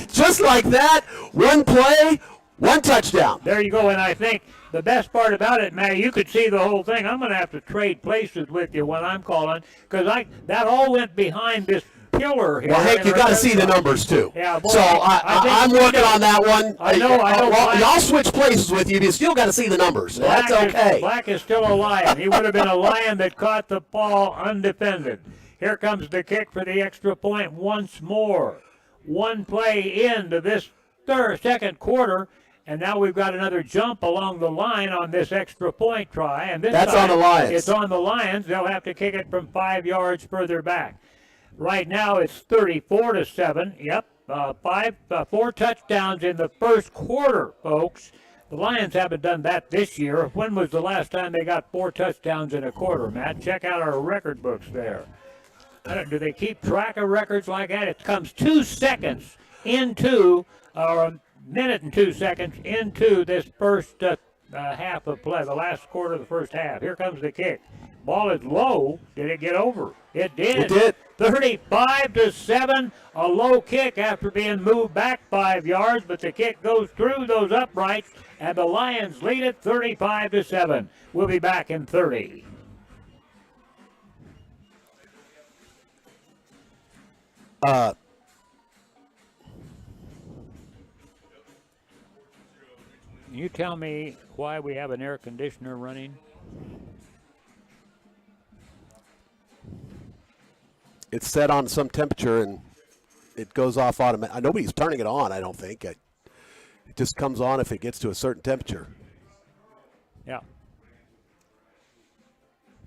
Just like that, one play, one touchdown. There you go, and I think the best part about it, Matt, you could see the whole thing. I'm going to have to trade places with you when I'm calling because that all went behind this pillar here. Well, Hank, you got to see the numbers too. Yeah, boy, so I'm working on that one. I know. Well, y'all switch places with you. You still got to see the numbers. That's okay. Black is still a Lion. He would have been a Lion that caught the ball undefended. Here comes the kick for the extra point once more. One play into this second quarter, and now we've got another jump along the line on this extra point try. And this That's time, on the Lions. It's on the Lions. They'll have to kick it from 5 yards further back. Right now it's 34-7. Yep, 4 touchdowns in the first quarter, folks. The Lions haven't done that this year. When was the last time they got 4 touchdowns in a quarter, Matt? Check out our record books there. Do they keep track of records like that? It comes 2 seconds into, or a minute and 2 seconds into this first half of play, the last quarter of the first half. Here comes the kick. Ball is low. Did it get over? It did. It did. 35-7, a low kick after being moved back 5 yards, but the kick goes through those uprights, and the Lions lead it 35-7. We'll be back in 30. You tell me why we have an air conditioner running? It's set on some temperature and it goes off automatically. Nobody's turning it on, I don't think. It just comes on if it gets to a certain temperature. Yeah.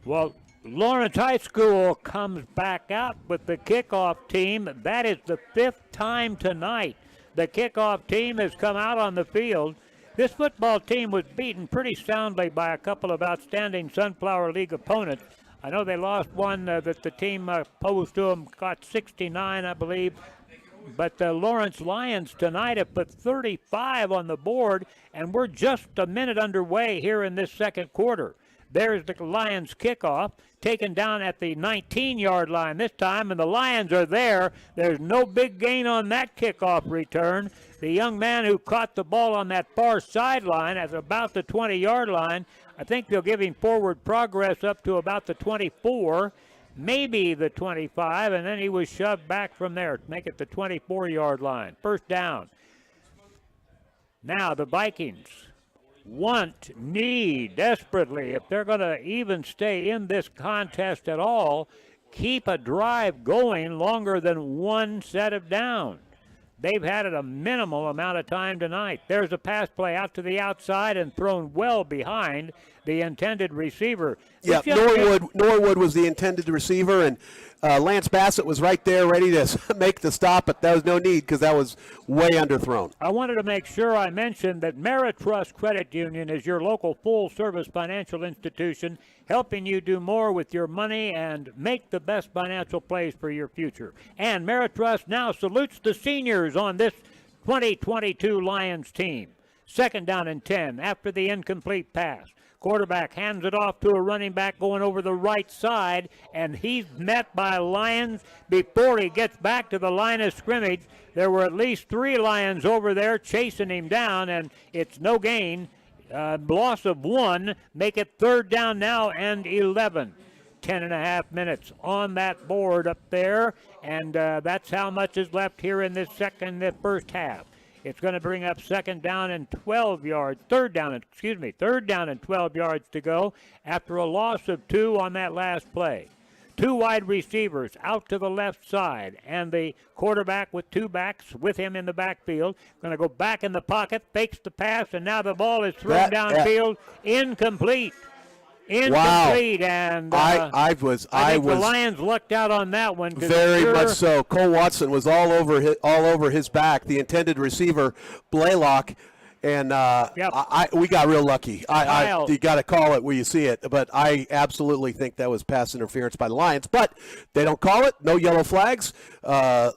Well, Lawrence High School comes back out with the kickoff team. That is the 5th time tonight the kickoff team has come out on the field. This football team was beaten pretty soundly by a couple of outstanding Sunflower League opponents. I know they lost one that the team posed to them, got 69, I believe. But the Lawrence Lions tonight have put 35 on the board, and we're just a minute underway here in this second quarter. There's the Lions kickoff, taken down at the 19-yard line this time, and the Lions are there. There's no big gain on that kickoff return. The young man who caught the ball on that far sideline at about the 20-yard line, I think they'll give him forward progress up to about the 24, maybe the 25, and then he was shoved back from there to make it the 24-yard line. First down. Now the Vikings need desperately, if they're going to even stay in this contest at all, keep a drive going longer than one set of downs. They've had it a minimal amount of time tonight. There's a pass play out to the outside and thrown well behind the intended receiver. Yeah, Norwood was the intended receiver, and Lance Bassett was right there ready to make the stop, but there was no need because that was way underthrown. I wanted to make sure I mentioned that Meritrust Credit Union is your local full-service financial institution, helping you do more with your money and make the best financial plays for your future. And Meritrust now salutes the seniors on this 2022 Lions team. Second down and 10 after the incomplete pass. Quarterback hands it off to a running back going over the right side, and he's met by Lions before he gets back to the line of scrimmage. There were at least 3 Lions over there chasing him down, and it's no gain. Loss of 1, make it third down now and 11. 10.5 minutes on that board up there, and that's how much is left here in the first half. It's going to bring up third down and 12 yards to go after a loss of 2 on that last play. 2 wide receivers out to the left side, and the quarterback with 2 backs with him in the backfield. Going to go back in the pocket, fakes the pass, and now the ball is thrown downfield. Incomplete. Wow. And I think the Lions lucked out on that one. Very much so. Cole Watson was all over his back, the intended receiver, Blaylock, and we got real lucky. You got to call it where you see it, but I absolutely think that was pass interference by the Lions, but they don't call it. No yellow flags.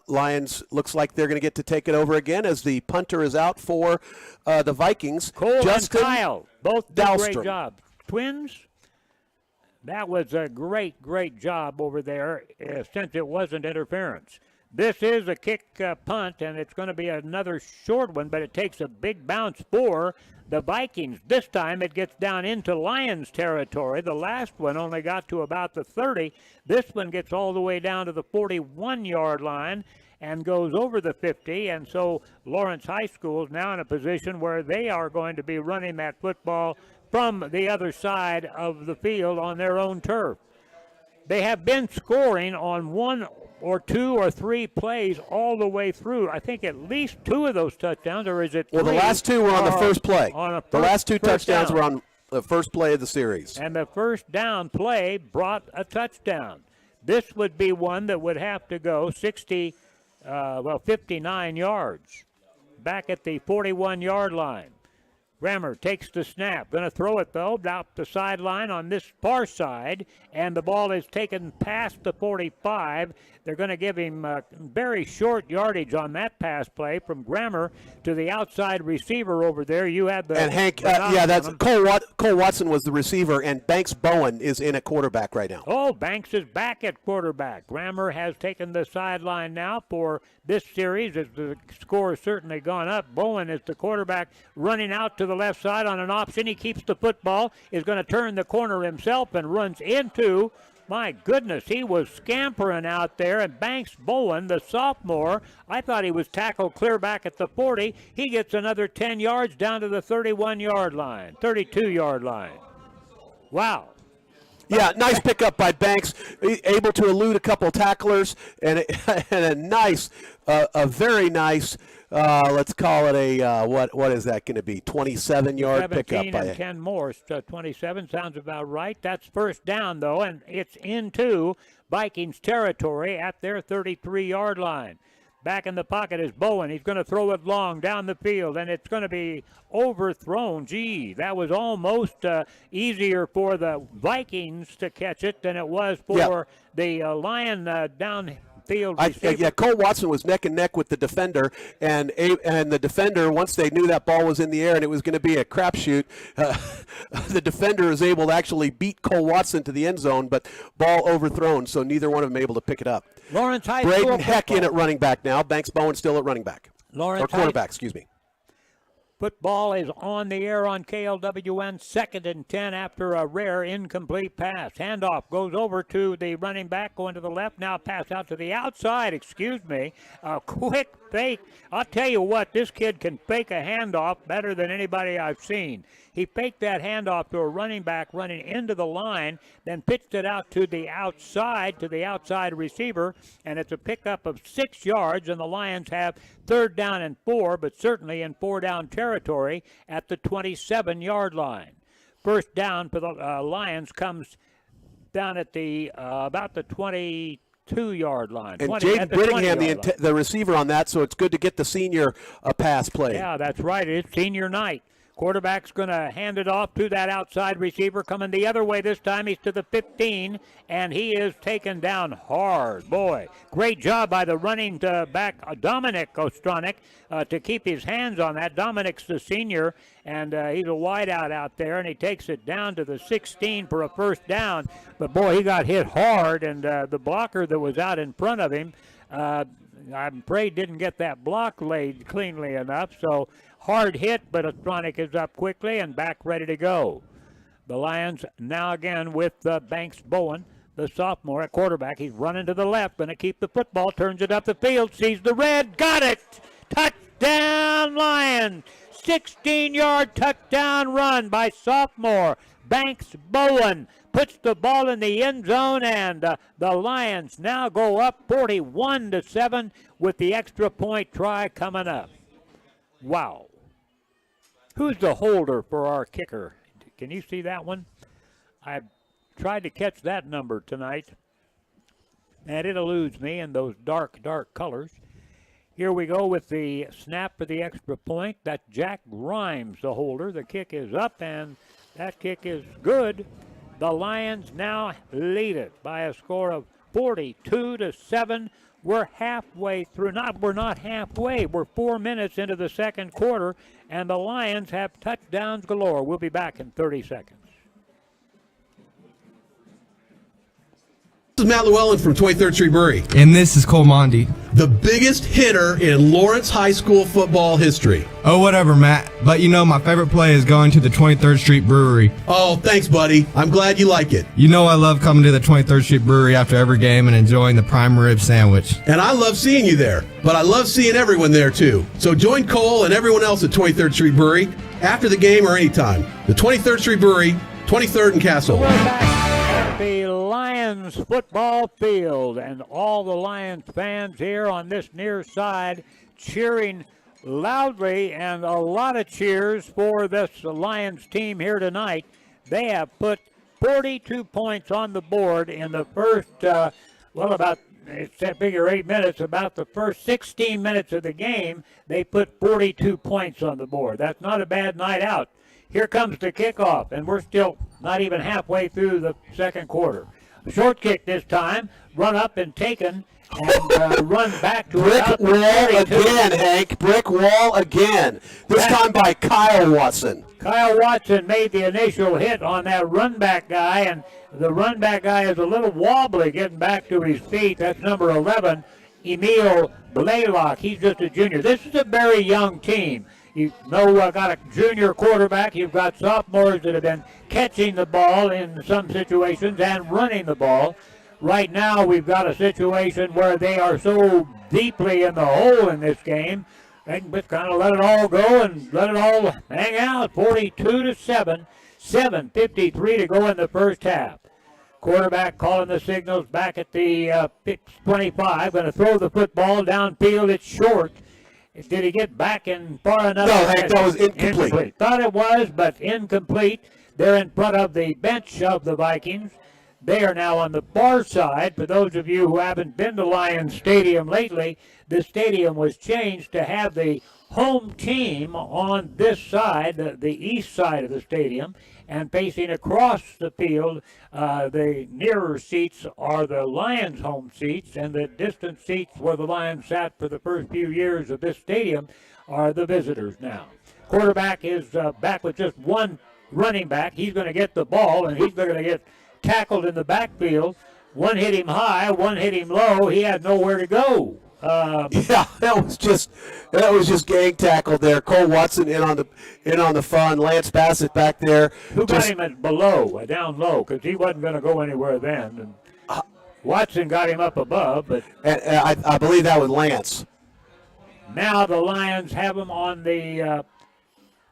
Lions looks like they're going to get to take it over again as the punter is out for the Vikings. Cole Justin and Kyle both did a great Dahlstrom. job. Twins. That was a great, great job over there since it wasn't interference. This is a kick punt, and it's going to be another short one, but it takes a big bounce for the Vikings. This time it gets down into Lions territory. The last one only got to about the 30. This one gets all the way down to the 41-yard line and goes over the 50, and so Lawrence High School is now in a position where they are going to be running that football from the other side of the field on their own turf. They have been scoring on 1 or 2 or 3 plays all the way through. I think at least 2 of those touchdowns, or is it 3? Well, the last 2 were on the first play. The last 2 touchdowns down. were on the first play of the series. And the first down play brought a touchdown. This would be one that would have to go 59 yards back at the 41-yard line. Grammer takes the snap. Going to throw it, though, out the sideline on this far side, and the ball is taken past the 45. They're going to give him very short yardage on that pass play from Grammer to the outside receiver over there. You had the... And Hank, that's Cole Watson was the receiver, and Banks Bowen is in at quarterback right now. Oh, Banks is back at quarterback. Grammer has taken the sideline now for this series as the score has certainly gone up. Bowen is the quarterback running out to the left side on an option. He keeps the football, is going to turn the corner himself and runs into... My goodness, he was scampering out there, and Banks Bowen, the sophomore, I thought he was tackled clear back at the 40. He gets another 10 yards down to the 31-yard line, 32-yard line. Wow. Yeah, nice pickup by Banks, able to elude a couple tacklers, and a nice, a very nice, let's call it a, what is that going to be, 27-yard pickup. 17 and 10 more, 27 sounds about right. That's first down, though, and it's into Vikings territory at their 33-yard line. Back in the pocket is Bowen. He's going to throw it long down the field, and it's going to be overthrown. Gee, that was almost easier for the Vikings to catch it than it was for the Lion downfield receiver. Cole Watson was neck and neck with the defender, and the defender, once they knew that ball was in the air and it was going to be a crapshoot, the defender is able to actually beat Cole Watson to the end zone, but ball overthrown, so neither one of them able to pick it up. Lawrence High Braden School Heck football. in at running back now. Banks Bowen still at running back. Or quarterback, excuse me. Football is on the air on KLWN, 2nd and 10 after a rare incomplete pass. Handoff goes over to the running back, going to the left. Now pass out to the outside, A quick fake. I'll tell you what, this kid can fake a handoff better than anybody I've seen. He faked that handoff to a running back running into the line, then pitched it out to the outside receiver, and it's a pickup of 6 yards, and the Lions have 3rd down and 4, but certainly in 4-down territory at the 27-yard line. First down for the Lions comes down at the about the 22-yard line. And Jaden Brittingham, the receiver on that, so it's good to get the senior a pass play. Yeah, that's right. It's senior night. Quarterback's going to hand it off to that outside receiver coming the other way this time. He's to the 15, and he is taken down hard. Boy, great job by the running back, Dominic Ostronic, to keep his hands on that. Dominic's the senior, and he's a wideout out there, and he takes it down to the 16 for a first down. But, boy, he got hit hard, and the blocker that was out in front of him, I'm afraid didn't get that block laid cleanly enough, so hard hit, but Ostronic is up quickly and back ready to go. The Lions now again with Banks Bowen, the sophomore at quarterback. He's running to the left, going to keep the football, turns it up the field, sees the red, got it! Touchdown Lions! 16-yard touchdown run by sophomore Banks Bowen. Puts the ball in the end zone, and the Lions now go up 41-7 with the extra point try coming up. Wow. Who's the holder for our kicker? Can you see that one? I tried to catch that number tonight, and it eludes me in those dark, dark colors. Here we go with the snap for the extra point. That's Jack Grimes, the holder. The kick is up, and that kick is good. The Lions now lead it by a score of 42-7. We're halfway through. We're not halfway. We're 4 minutes into the second quarter, and the Lions have touchdowns galore. We'll be back in 30 seconds. This is Matt Llewellyn from 23rd Street Brewery. And this is Cole Mondi. The biggest hitter in Lawrence High School football history. Oh, whatever, Matt. But you know, my favorite play is going to the 23rd Street Brewery. Oh, thanks, buddy. I'm glad you like it. You know I love coming to the 23rd Street Brewery after every game and enjoying the prime rib sandwich. And I love seeing you there. But I love seeing everyone there, too. So join Cole and everyone else at 23rd Street Brewery after the game or anytime. The 23rd Street Brewery, 23rd and Castle. We're back at the Lions football field, and all the Lions fans here on this near side cheering loudly, and a lot of cheers for this Lions team here tonight. They have put 42 points on the board in the first, about figure 8 minutes, about the first 16 minutes of the game, they put 42 points on the board. That's not a bad night out. Here comes the kickoff, and we're still not even halfway through the second quarter. Short kick this time, run up and taken, and run back to brick wall again, Hank. Brick wall again. This time by Kyle Watson. Kyle Watson made the initial hit on that run back guy, and the run back guy is a little wobbly getting back to his feet. That's number 11, Emil Blaylock. He's just a junior. This is a very young team. You know, got a junior quarterback. You've got sophomores that have been catching the ball in some situations and running the ball. Right now, we've got a situation where they are so deeply in the hole in this game. They can just kind of let it all go and let it all hang out. 42-7, 7:53 to go in the first half. Quarterback calling the signals back at the 25. Going to throw the football downfield. It's short. Did he get back in far enough? No, Hank, that was incomplete. Thought it was, but incomplete. They're in front of the bench of the Vikings. They are now on the far side. For those of you who haven't been to Lions Stadium lately, the stadium was changed to have the home team on this side, the east side of the stadium, and facing across the field, the nearer seats are the Lions' home seats, and the distant seats where the Lions sat for the first few years of this stadium are the visitors now. Quarterback is back with just one running back. He's going to get the ball, and he's going to get tackled in the backfield. One hit him high, one hit him low. He had nowhere to go. Yeah, that was just gang tackled there. Cole Watson in on the fun. Lance Bassett back there. Who got him at below, down low, because he wasn't going to go anywhere then. And Watson got him up above, but I believe that was Lance. Now the Lions have him on the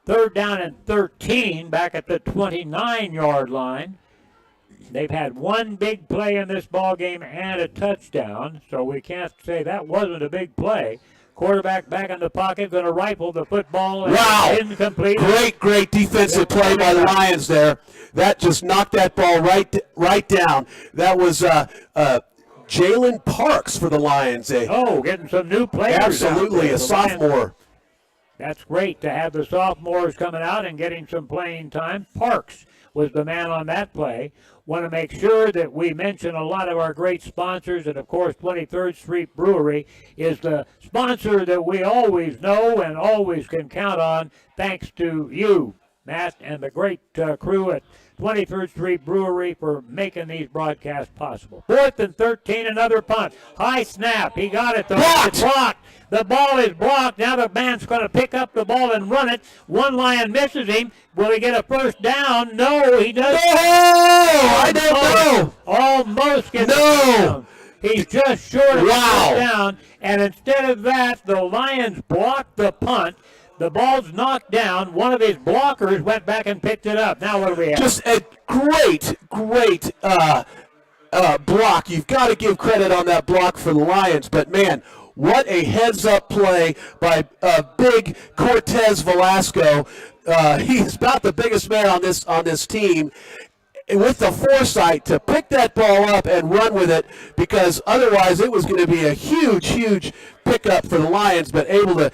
third down and 13, back at the 29-yard line. They've had one big play in this ball game and a touchdown, so we can't say that wasn't a big play. Quarterback back in the pocket, going to rifle the football. Wow! Incomplete. Great defensive play by the Lions there. That just knocked that ball right down. That was Jalen Parks for the Lions. Getting some new players. Absolutely, a sophomore. That's great to have the sophomores coming out and getting some playing time. Parks was the man on that play. Want to make sure that we mention a lot of our great sponsors, and of course 23rd Street Brewery is the sponsor that we always know and always can count on, thanks to you, Matt, and the great crew at 23rd Street Brewery for making these broadcasts possible. 4th and 13, another punt. High snap. He got it, though. It's blocked. The ball is blocked. Now the man's going to pick up the ball and run it. One Lion misses him. Will he get a first down? No, he doesn't. No! I don't know. Almost gets a down. He's just short of a first down. And instead of that, the Lions blocked the punt. The ball's knocked down. One of his blockers went back and picked it up. Now what do we have? Just a great block. You've got to give credit on that block for the Lions. But, man, what a heads-up play by big Cortez Velasco. He's about the biggest man on this team. With the foresight to pick that ball up and run with it, because otherwise it was going to be a huge pickup for the Lions, but able to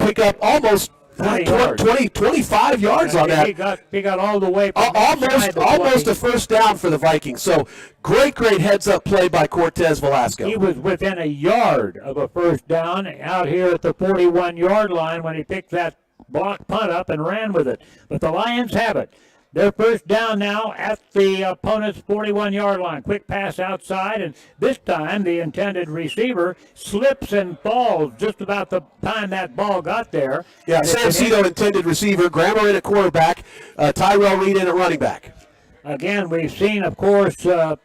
pick up almost 25 yards on that. He got all the way. Almost a first down for the Vikings. So great heads-up play by Cortez Velasco. He was within a yard of a first down out here at the 41-yard line when he picked that block punt up and ran with it. But the Lions have it. Their first down now at the opponent's 41-yard line. Quick pass outside, and this time the intended receiver slips and falls just about the time that ball got there. Yeah, Sam Cito intended receiver, Grammer in at quarterback, Tyrell Reed in at running back. Again, we've seen, of course, Cito.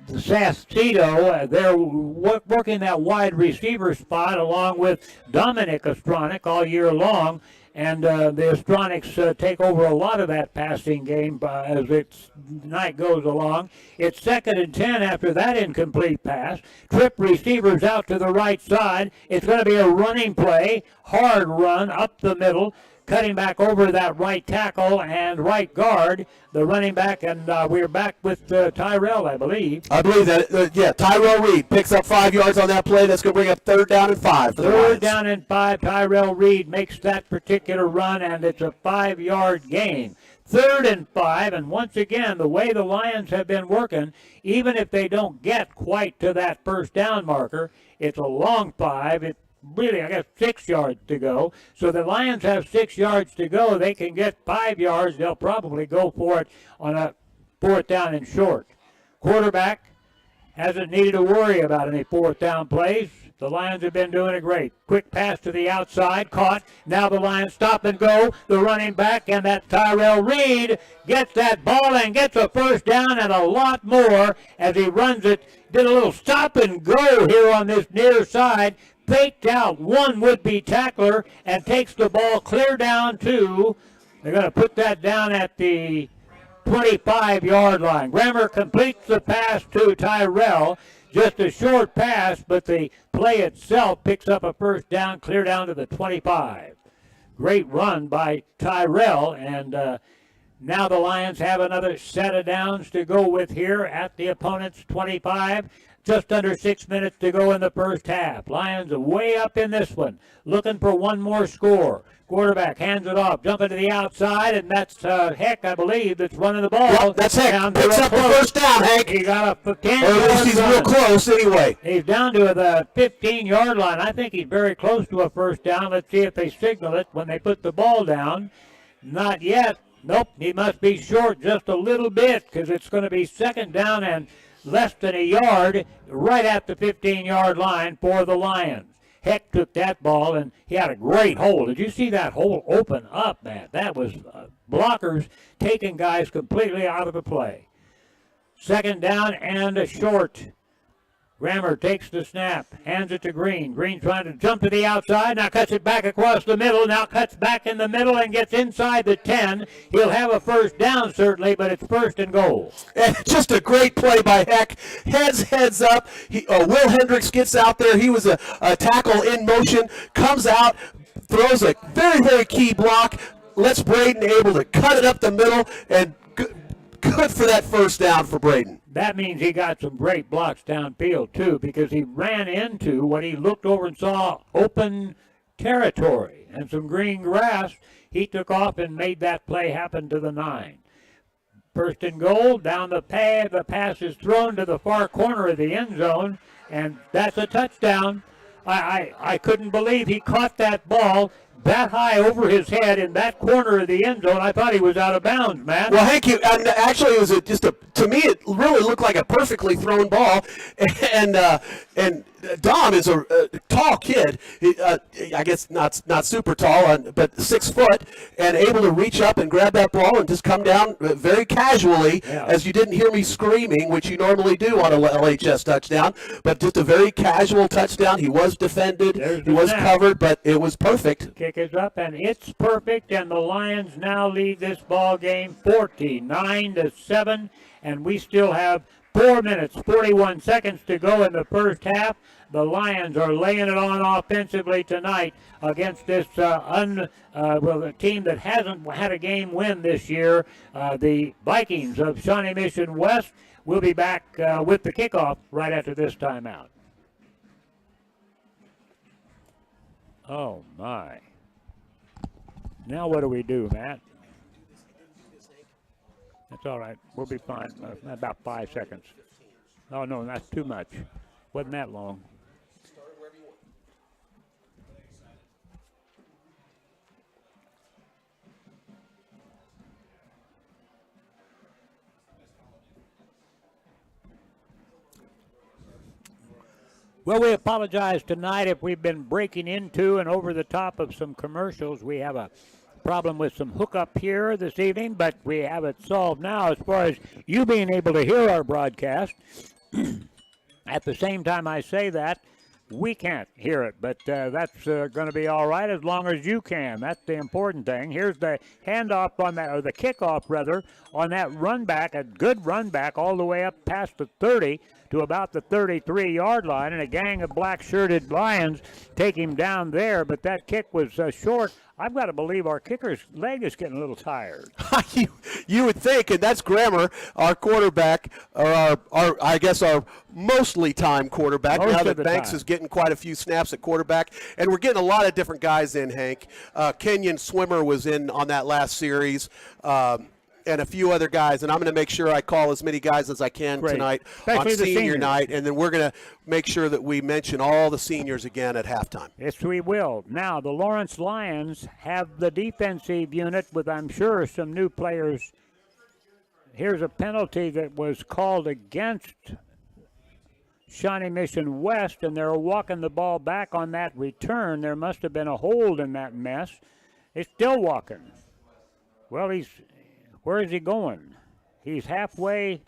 They're working that wide receiver spot along with Dominic Ostronic all year long. And the Ostronics take over a lot of that passing game as its night goes along. It's 2nd and 10 after that incomplete pass. Trip receivers out to the right side. It's going to be a running play, hard run up the middle. cutting back over that right tackle and right guard, the running back, and we're back with Tyrell, I believe. I believe that, Tyrell Reed picks up 5 yards on that play. That's going to bring up 3rd down and 5 for the Lions. 3rd down and 5, Tyrell Reed makes that particular run, and it's a 5-yard gain. 3rd and 5, and once again, the way the Lions have been working, even if they don't get quite to that 1st down marker, it's a long 5. It's really, I guess, 6 yards to go. So the Lions have 6 yards to go. They can get 5 yards. They'll probably go for it on a 4th down and short. Quarterback hasn't needed to worry about any 4th down plays. The Lions have been doing it great. Quick pass to the outside, caught. Now the Lions stop and go. The running back, and that Tyrell Reed gets that ball and gets a 1st down and a lot more as he runs it. Did a little stop and go here on this near side. Faked out one would-be tackler and takes the ball clear down to, they're going to put that down at the 25-yard line. Grammer completes the pass to Tyrell. Just a short pass, but the play itself picks up a 1st down, clear down to the 25. Great run by Tyrell, and now the Lions have another set of downs to go with here at the opponent's 25. Just under 6 minutes to go in the 1st half. Lions are way up in this one, looking for one more score. Quarterback hands it off, jumping to the outside, and that's Heck, I believe, that's running the ball. Yep, that's Heck. Picks up the 1st down, Hank. He got a 10. Or at least he's real close anyway. He's down to the 15-yard line. I think he's very close to a 1st down. Let's see if they signal it when they put the ball down. Not yet. Nope, he must be short just a little bit because it's going to be 2nd down and less than a yard right at the 15-yard line for the Lions. Heck took that ball, and he had a great hole. Did you see that hole open up, man? That was blockers taking guys completely out of the play. 2nd down and a short. Grammer takes the snap, hands it to Green. Green trying to jump to the outside, now cuts it back across the middle, now cuts back in the middle and gets inside the 10. He'll have a 1st down certainly, but it's 1st and goal. And just a great play by Heck. Heads up. Will Hendricks gets out there. He was a tackle in motion, comes out, throws a very, very key block, lets Braden able to cut it up the middle, and good for that 1st down for Braden. That means he got some great blocks downfield, too, because he ran into what he looked over and saw open territory and some green grass. He took off and made that play happen to the 9. 1st and goal, down the pad. The pass is thrown to the far corner of the end zone, and that's a touchdown. I couldn't believe he caught that ball that high over his head in that corner of the end zone. I thought he was out of bounds, man. Well, thank you. And actually, it was to me, it really looked like a perfectly thrown ball. And Dom is a tall kid. I guess not super tall, but 6 foot, and able to reach up and grab that ball and just come down very casually, as you didn't hear me screaming, which you normally do on a LHS touchdown. But just a very casual touchdown. He was defended. He was covered, but it was perfect. Kick is up, and it's perfect, and the Lions now lead this ball game 49-7, and we still have 4 minutes, 41 seconds to go in the 1st half. The Lions are laying it on offensively tonight against this a team that hasn't had a game win this year. The Vikings of Shawnee Mission West will be back with the kickoff right after this timeout. Oh, my. Now what do we do, Matt? That's all right. We'll be fine. About 5 seconds. Oh, no, that's too much. Wasn't that long. Well, we apologize tonight if we've been breaking into and over the top of some commercials. We have a problem with some hookup here this evening, but we have it solved now as far as you being able to hear our broadcast. At the same time I say that, we can't hear it, but that's going to be all right as long as you can. That's the important thing. Here's the handoff on that, or the kickoff rather, on that run back, a good run back all the way up past the 30 to about the 33-yard line, and a gang of black-shirted Lions take him down there, but that kick was short. I've got to believe our kicker's leg is getting a little tired. You would think, and that's Grammer, our quarterback, or our mostly time quarterback. Now that Banks is getting quite a few snaps at quarterback, and we're getting a lot of different guys in, Hank. Kenyon Swimmer was in on that last series. And a few other guys, and I'm going to make sure I call as many guys as I can tonight on senior night, and then we're going to make sure that we mention all the seniors again at halftime. Yes, we will. Now, the Lawrence Lions have the defensive unit with, I'm sure, some new players. Here's a penalty that was called against Shawnee Mission West, and they're walking the ball back on that return. There must have been a hold in that mess. It's still walking. Well, where is he going? He's halfway.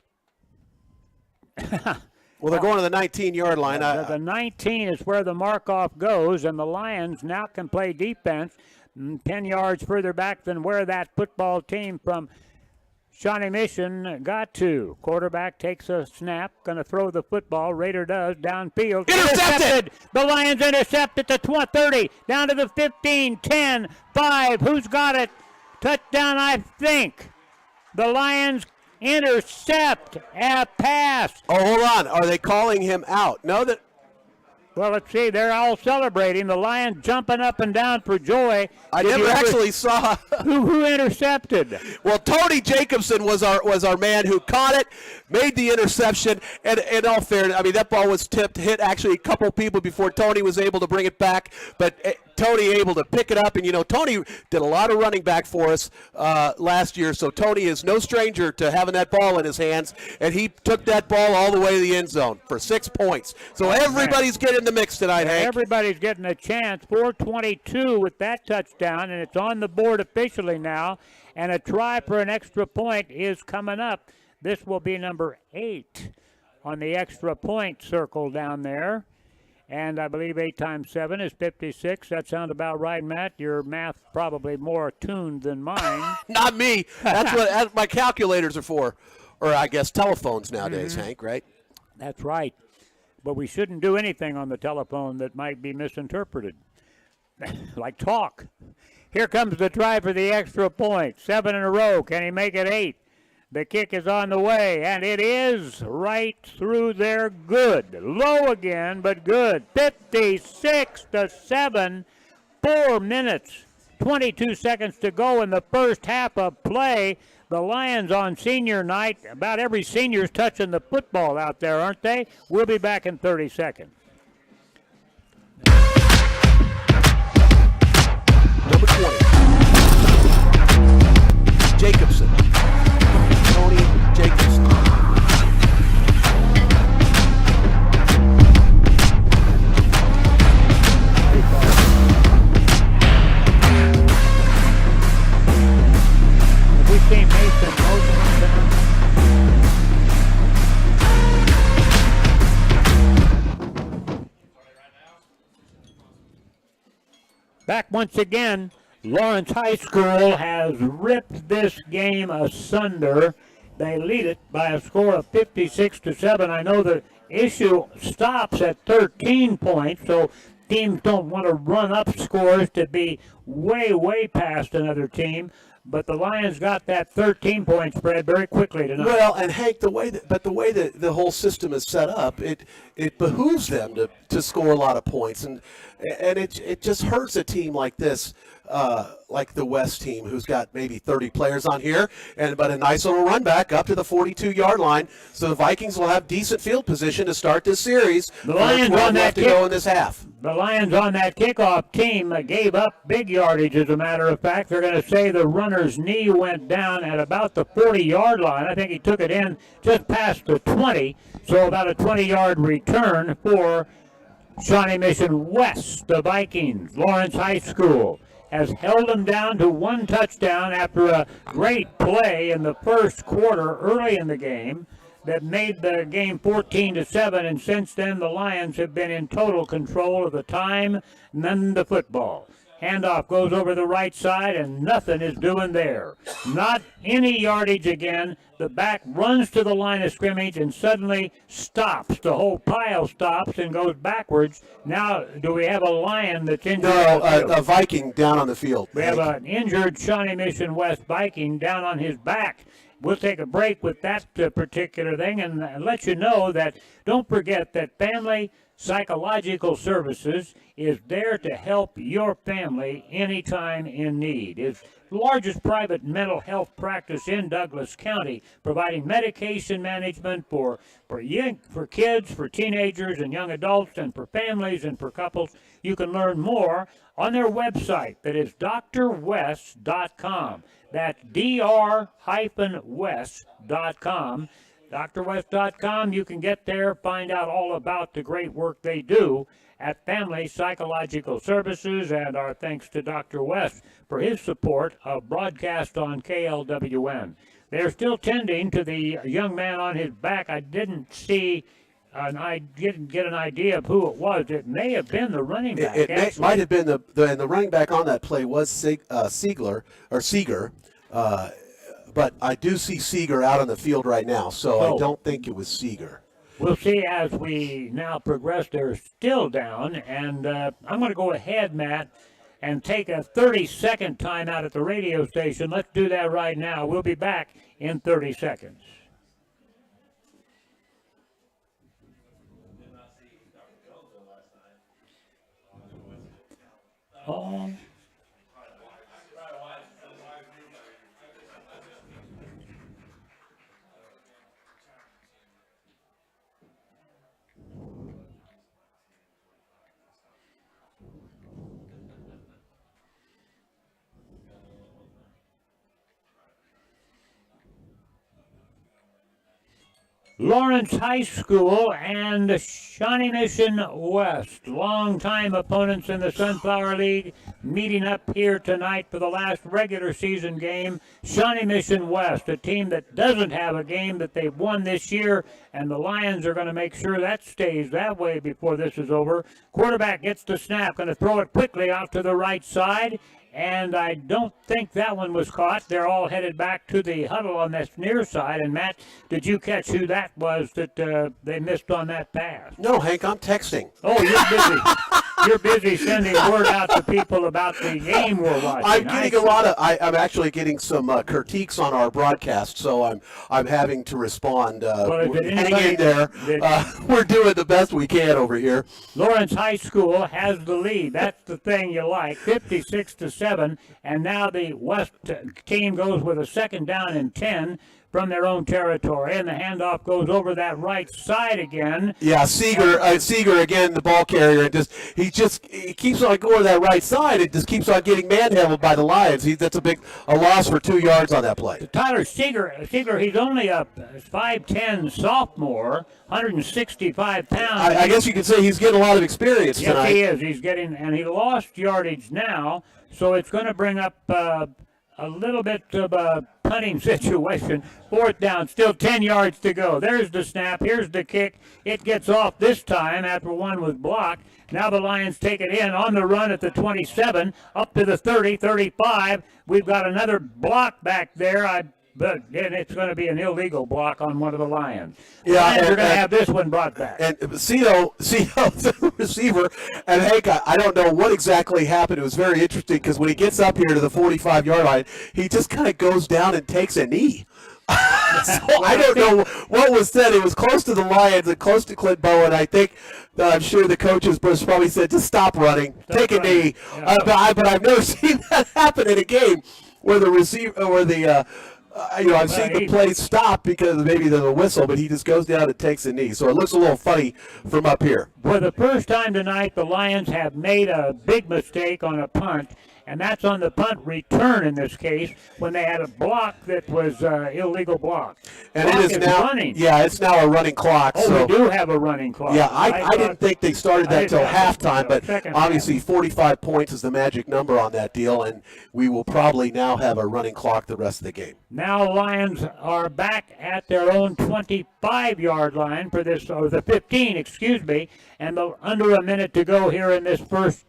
Well, they're going to the 19-yard line. The 19 is where the mark-off goes, and the Lions now can play defense 10 yards further back than where that football team from Shawnee Mission got to. Quarterback takes a snap, going to throw the football. Raider does, downfield. Intercepted! The Lions intercept at the 30, down to the 15, 10, 5. Who's got it? Touchdown, I think. The Lions intercept a pass. Oh, hold on. Are they calling him out? No, that. Well, let's see. They're all celebrating. The Lions jumping up and down for joy. I never actually saw. Who intercepted? Well, Tony Jacobson was our man who caught it, made the interception, and in all fairness, I mean, that ball was tipped, hit actually a couple people before Tony was able to bring it back, but Tony able to pick it up, and Tony did a lot of running back for us last year, so Tony is no stranger to having that ball in his hands, and he took that ball all the way to the end zone for 6 points. So everybody's getting the mix tonight, Hank. Everybody's getting a chance. 4:22 with that touchdown, and it's on the board officially now, and a try for an extra point is coming up. This will be number 8 on the extra point circle down there. And I believe 8 times 7 is 56. That sounds about right, Matt. Your math probably more attuned than mine. Not me. That's what my calculators are for. Or I guess telephones nowadays, Hank, right? That's right. But we shouldn't do anything on the telephone that might be misinterpreted. Like talk. Here comes the try for the extra point. 7 in a row. Can he make it 8? The kick is on the way, and it is right through there. Good. Low again, but good. 56-7. 4 minutes, 22 seconds to go in the first half of play. The Lions on senior night. About every senior's touching the football out there, aren't they? We'll be back in 30 seconds. Number 20. Jacobson. Tony Jacobson. We've seen Mason Mosley down. Back once again. Lawrence High School has ripped this game asunder. They lead it by a score of 56-7. I know the issue stops at 13 points, so teams don't want to run up scores to be way, way past another team. But the Lions got that 13-point spread very quickly tonight. Well, and Hank, the way that the whole system is set up, it behooves them to score a lot of points, and it just hurts a team like this, like the West team, who's got maybe 30 players on here, but a nice little run back up to the 42-yard line. So the Vikings will have decent field position to start this series. The Lions on that to go in this half. The Lions on that kickoff team gave up big yardage, as a matter of fact. They're going to say the runner's knee went down at about the 40-yard line. I think he took it in just past the 20, so about a 20-yard return for Shawnee Mission West. The Vikings, Lawrence High School, has held them down to 1 touchdown after a great play in the first quarter early in the game that made the game 14-7, and since then the Lions have been in total control of the time and then the football. Handoff goes over the right side, and nothing is doing there. Not any yardage again. The back runs to the line of scrimmage and suddenly stops. The whole pile stops and goes backwards. Now, do we have a Lion that's injured? No, a Viking down on the field. We have an injured Shawnee Mission West Viking down on his back. We'll take a break with that particular thing and let you know that don't forget that Family Psychological Services is there to help your family anytime in need. It's the largest private mental health practice in Douglas County, providing medication management for kids, for teenagers and young adults, and for families and for couples. You can learn more on their website, that is drwest.com. That's dr-west.com. drwest.com. You can get there, find out all about the great work they do at Family Psychological Services, and our thanks to Dr. West for his support of broadcast on KLWN. They're still tending to the young man on his back. I didn't see, and I didn't get an idea of who it was. It may have been the running back. It might have been the running back on that play was Seeger. But I do see Seeger out on the field right now, so I don't think it was Seeger. We'll see as we now progress. They're still down, and I'm going to go ahead, Matt, and take a 30-second timeout at the radio station. Let's do that right now. We'll be back in 30 seconds. Oh. Lawrence High School and Shawnee Mission West, longtime opponents in the Sunflower League, meeting up here tonight for the last regular season game. Shawnee Mission West, a team that doesn't have a game that they've won this year, and the Lions are going to make sure that stays that way before this is over. Quarterback gets the snap, going to throw it quickly out to the right side, and I don't think that one was caught. They're all headed back to the huddle on this near side. And, Matt, did you catch who that was that they missed on that pass? No, Hank, I'm texting. Oh, you're busy. You're busy sending word out to people about the game we're watching. I'm getting I'm actually getting some critiques on our broadcast, so I'm having to respond. Hang in there. We're doing the best we can over here. Lawrence High School has the lead. That's the thing you like, 56-7, and now the West team goes with a second down and 10 from their own territory, and the handoff goes over that right side again. Yeah, Seeger again, the ball carrier, and he keeps on going to that right side. It just keeps on getting manhandled by the Lions. That's a loss for 2 yards on that play. Tyler Seeger, he's only a 5'10" sophomore, 165 pounds. I guess you could say he's getting a lot of experience tonight. Yes, he is. He's getting, and he lost yardage now, so it's going to bring up a little bit of a punting situation. Fourth down, still 10 yards to go. There's the snap. Here's the kick. It gets off this time after one was blocked. Now the Lions take it in on the run at the 27, up to the 30, 35. We've got another block back there. But it's going to be an illegal block on one of the Lions. The Lions are going to have this one brought back. And Cito, the receiver, and Hank, I don't know what exactly happened. It was very interesting because when he gets up here to the 45-yard line, he just kind of goes down and takes a knee. So I don't know what was said. It was close to the Lions and close to Clint Bowen. I think I'm sure the coaches probably said, just stop running, take a knee. Yeah. But I've never seen that happen in a game where the receiver or the I've seen the play stop because maybe there's a whistle, but he just goes down and takes a knee. So it looks a little funny from up here. For the first time tonight, the Lions have made a big mistake on a punt, and that's on the punt return in this case when they had a block that was illegal block. And it is now running. Yeah, it's now a running clock. Oh, so. We do have a running clock. Yeah, I didn't think they started that till halftime, but obviously 45 points is the magic number on that deal, and we will probably now have a running clock the rest of the game. Now Lions are back at their own 25-yard line for this, or the 15, excuse me, and under a minute to go here in this first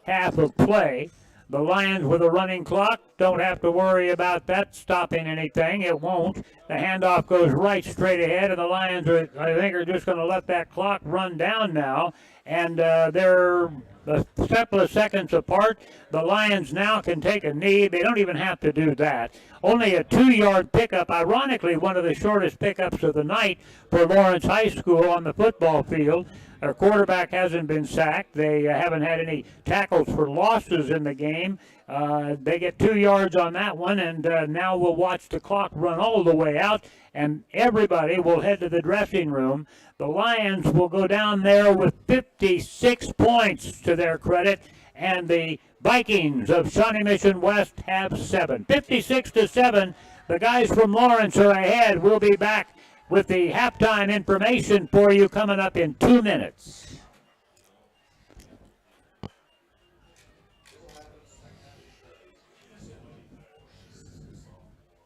half of play. The Lions with a running clock don't have to worry about that stopping anything. It won't. The handoff goes right straight ahead, and the Lions, I think, are just going to let that clock run down now. And they're a couple of seconds apart. The Lions now can take a knee. They don't even have to do that. Only a 2-yard pickup, ironically one of the shortest pickups of the night for Lawrence High School on the football field. Their quarterback hasn't been sacked. They haven't had any tackles for losses in the game. They get 2 yards on that one, and now we'll watch the clock run all the way out, and everybody will head to the dressing room. The Lions will go down there with 56 points to their credit, and the Vikings of Shawnee Mission West have 7. 56-7. The guys from Lawrence are ahead. We'll be back with the halftime information for you coming up in 2 minutes.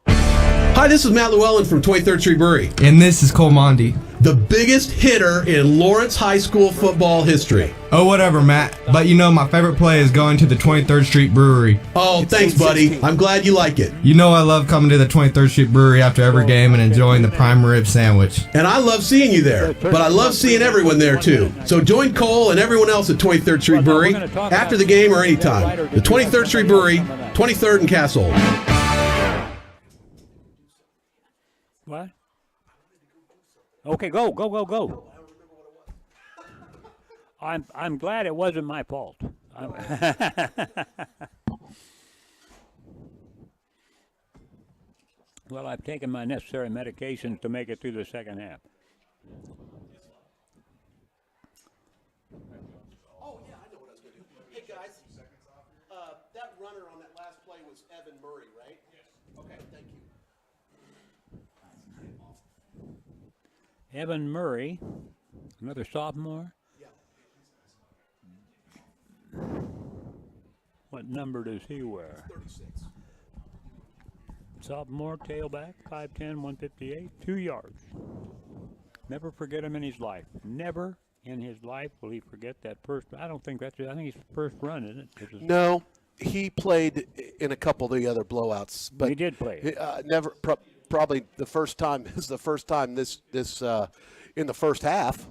Hi, this is Matt Llewellyn from 23rd Street Brewery. And this is Cole Mondi. The biggest hitter in Lawrence High School football history. Oh, whatever, Matt. But you know, my favorite play is going to the 23rd Street Brewery. Oh, thanks, buddy. I'm glad you like it. You know I love coming to the 23rd Street Brewery after every game and enjoying the prime rib sandwich. And I love seeing you there, but I love seeing everyone there too. So join Cole and everyone else at 23rd Street Brewery after the game or anytime. The 23rd Street Brewery, 23rd and Castle. What? Okay, go. I'm glad it wasn't my fault. Well, I've taken my necessary medications to make it through the second half. Oh, yeah, I know what I was going to do. Hey, guys, that runner on that last play was Evan Murray, right? Yes. Okay, thank you. Evan Murray, another sophomore. Yeah. What number does he wear? 36. Sophomore, tailback, 5'10", 158, 2 yards. Never forget him in his life. Never in his life will he forget that first. I don't think that's it. I think it's the first run, isn't it? No, he played in a couple of the other blowouts, but he did play. Never. Probably the first time is the first time this in the first half.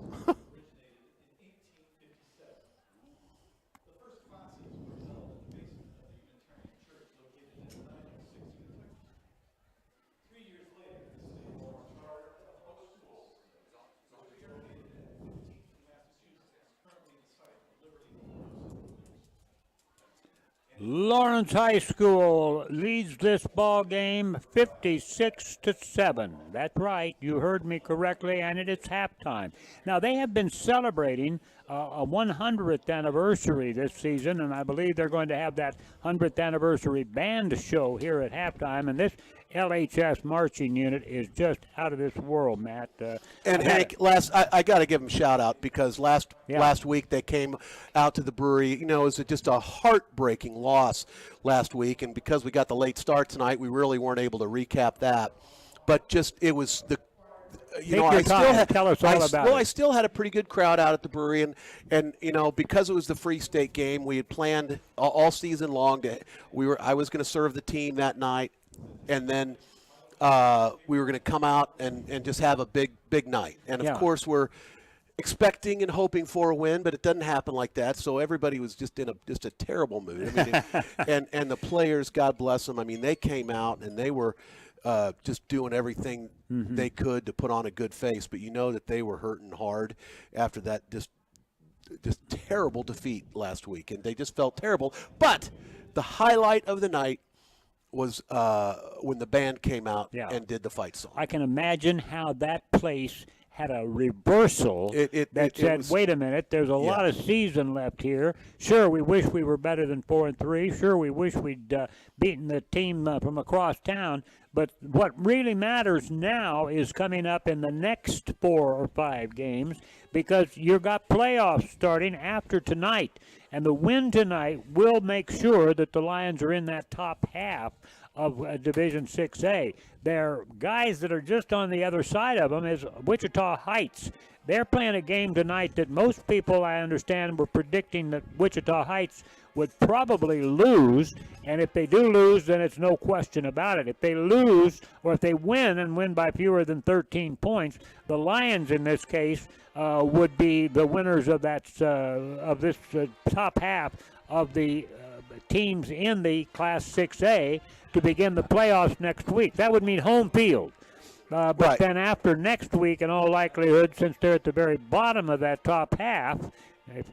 Lawrence High School leads this ball game 56-7. That's right, you heard me correctly, and it is halftime. Now, they have been celebrating a 100th anniversary this season, and I believe they're going to have that 100th anniversary band show here at halftime, and this LHS marching unit is just out of this world, Matt. And Hank, I got to give them a shout out because last week they came out to the brewery. You know, it was just a heartbreaking loss last week, and because we got the late start tonight, we really weren't able to recap that. But it was the. Tell us all about it. I still had a pretty good crowd out at the brewery, and you know, because it was the Free State game, we had planned all season long I was going to serve the team that night, and then we were going to come out and just have a big night. And of course, we're expecting and hoping for a win, but it doesn't happen like that. So everybody was just in a terrible mood. I mean, and the players, God bless them. I mean, they came out and they were just doing everything they could to put on a good face, but you know that they were hurting hard after that just terrible defeat last week, and they just felt terrible. But the highlight of the night was when the band came out and did the fight song. I can imagine how that place had a reversal that said, wait a minute, there's a lot of season left here. Sure, we wish we were better than 4-3. Sure, we wish we'd beaten the team from across town. But what really matters now is coming up in the next 4 or 5 games, because you've got playoffs starting after tonight. And the win tonight will make sure that the Lions are in that top half of Division 6A. There are guys that are just on the other side of them is Wichita Heights. they're playing a game tonight that most people, I understand, were predicting that Wichita Heights would probably lose, and if they do lose, then it's no question about it. If they lose, or if they win and win by fewer than 13 points, the Lions in this case would be the winners of that this top half of the teams in the Class 6A to begin the playoffs next week. That would mean home field. But right. Then after next week, in all likelihood, since they're at the very bottom of that top half,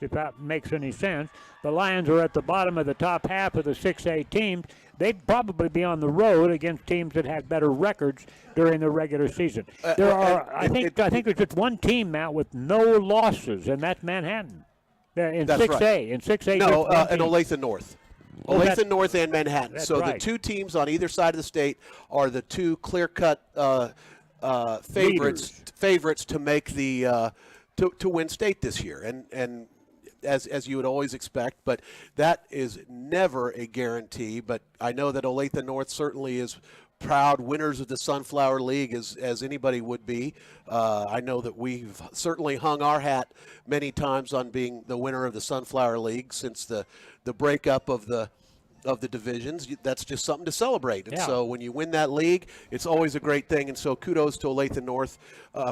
if that makes any sense, the Lions are at the bottom of the top half of the 6A teams. They'd probably be on the road against teams that had better records during the regular season. I think there's just one team, Matt, with no losses, and that's Manhattan. In that's 6A, right. In 6A, no, and Olathe North. Olathe North and Manhattan. So right. The two teams on either side of the state are the two clear-cut favorites to make the to win state this year, and as you would always expect, but that is never a guarantee. But I know that Olathe North certainly is proud winners of the Sunflower League as anybody would be. I know that we've certainly hung our hat many times on being the winner of the Sunflower League since the breakup of the divisions. That's just something to celebrate. And so when you win that league, it's always a great thing. And so kudos to Olathe North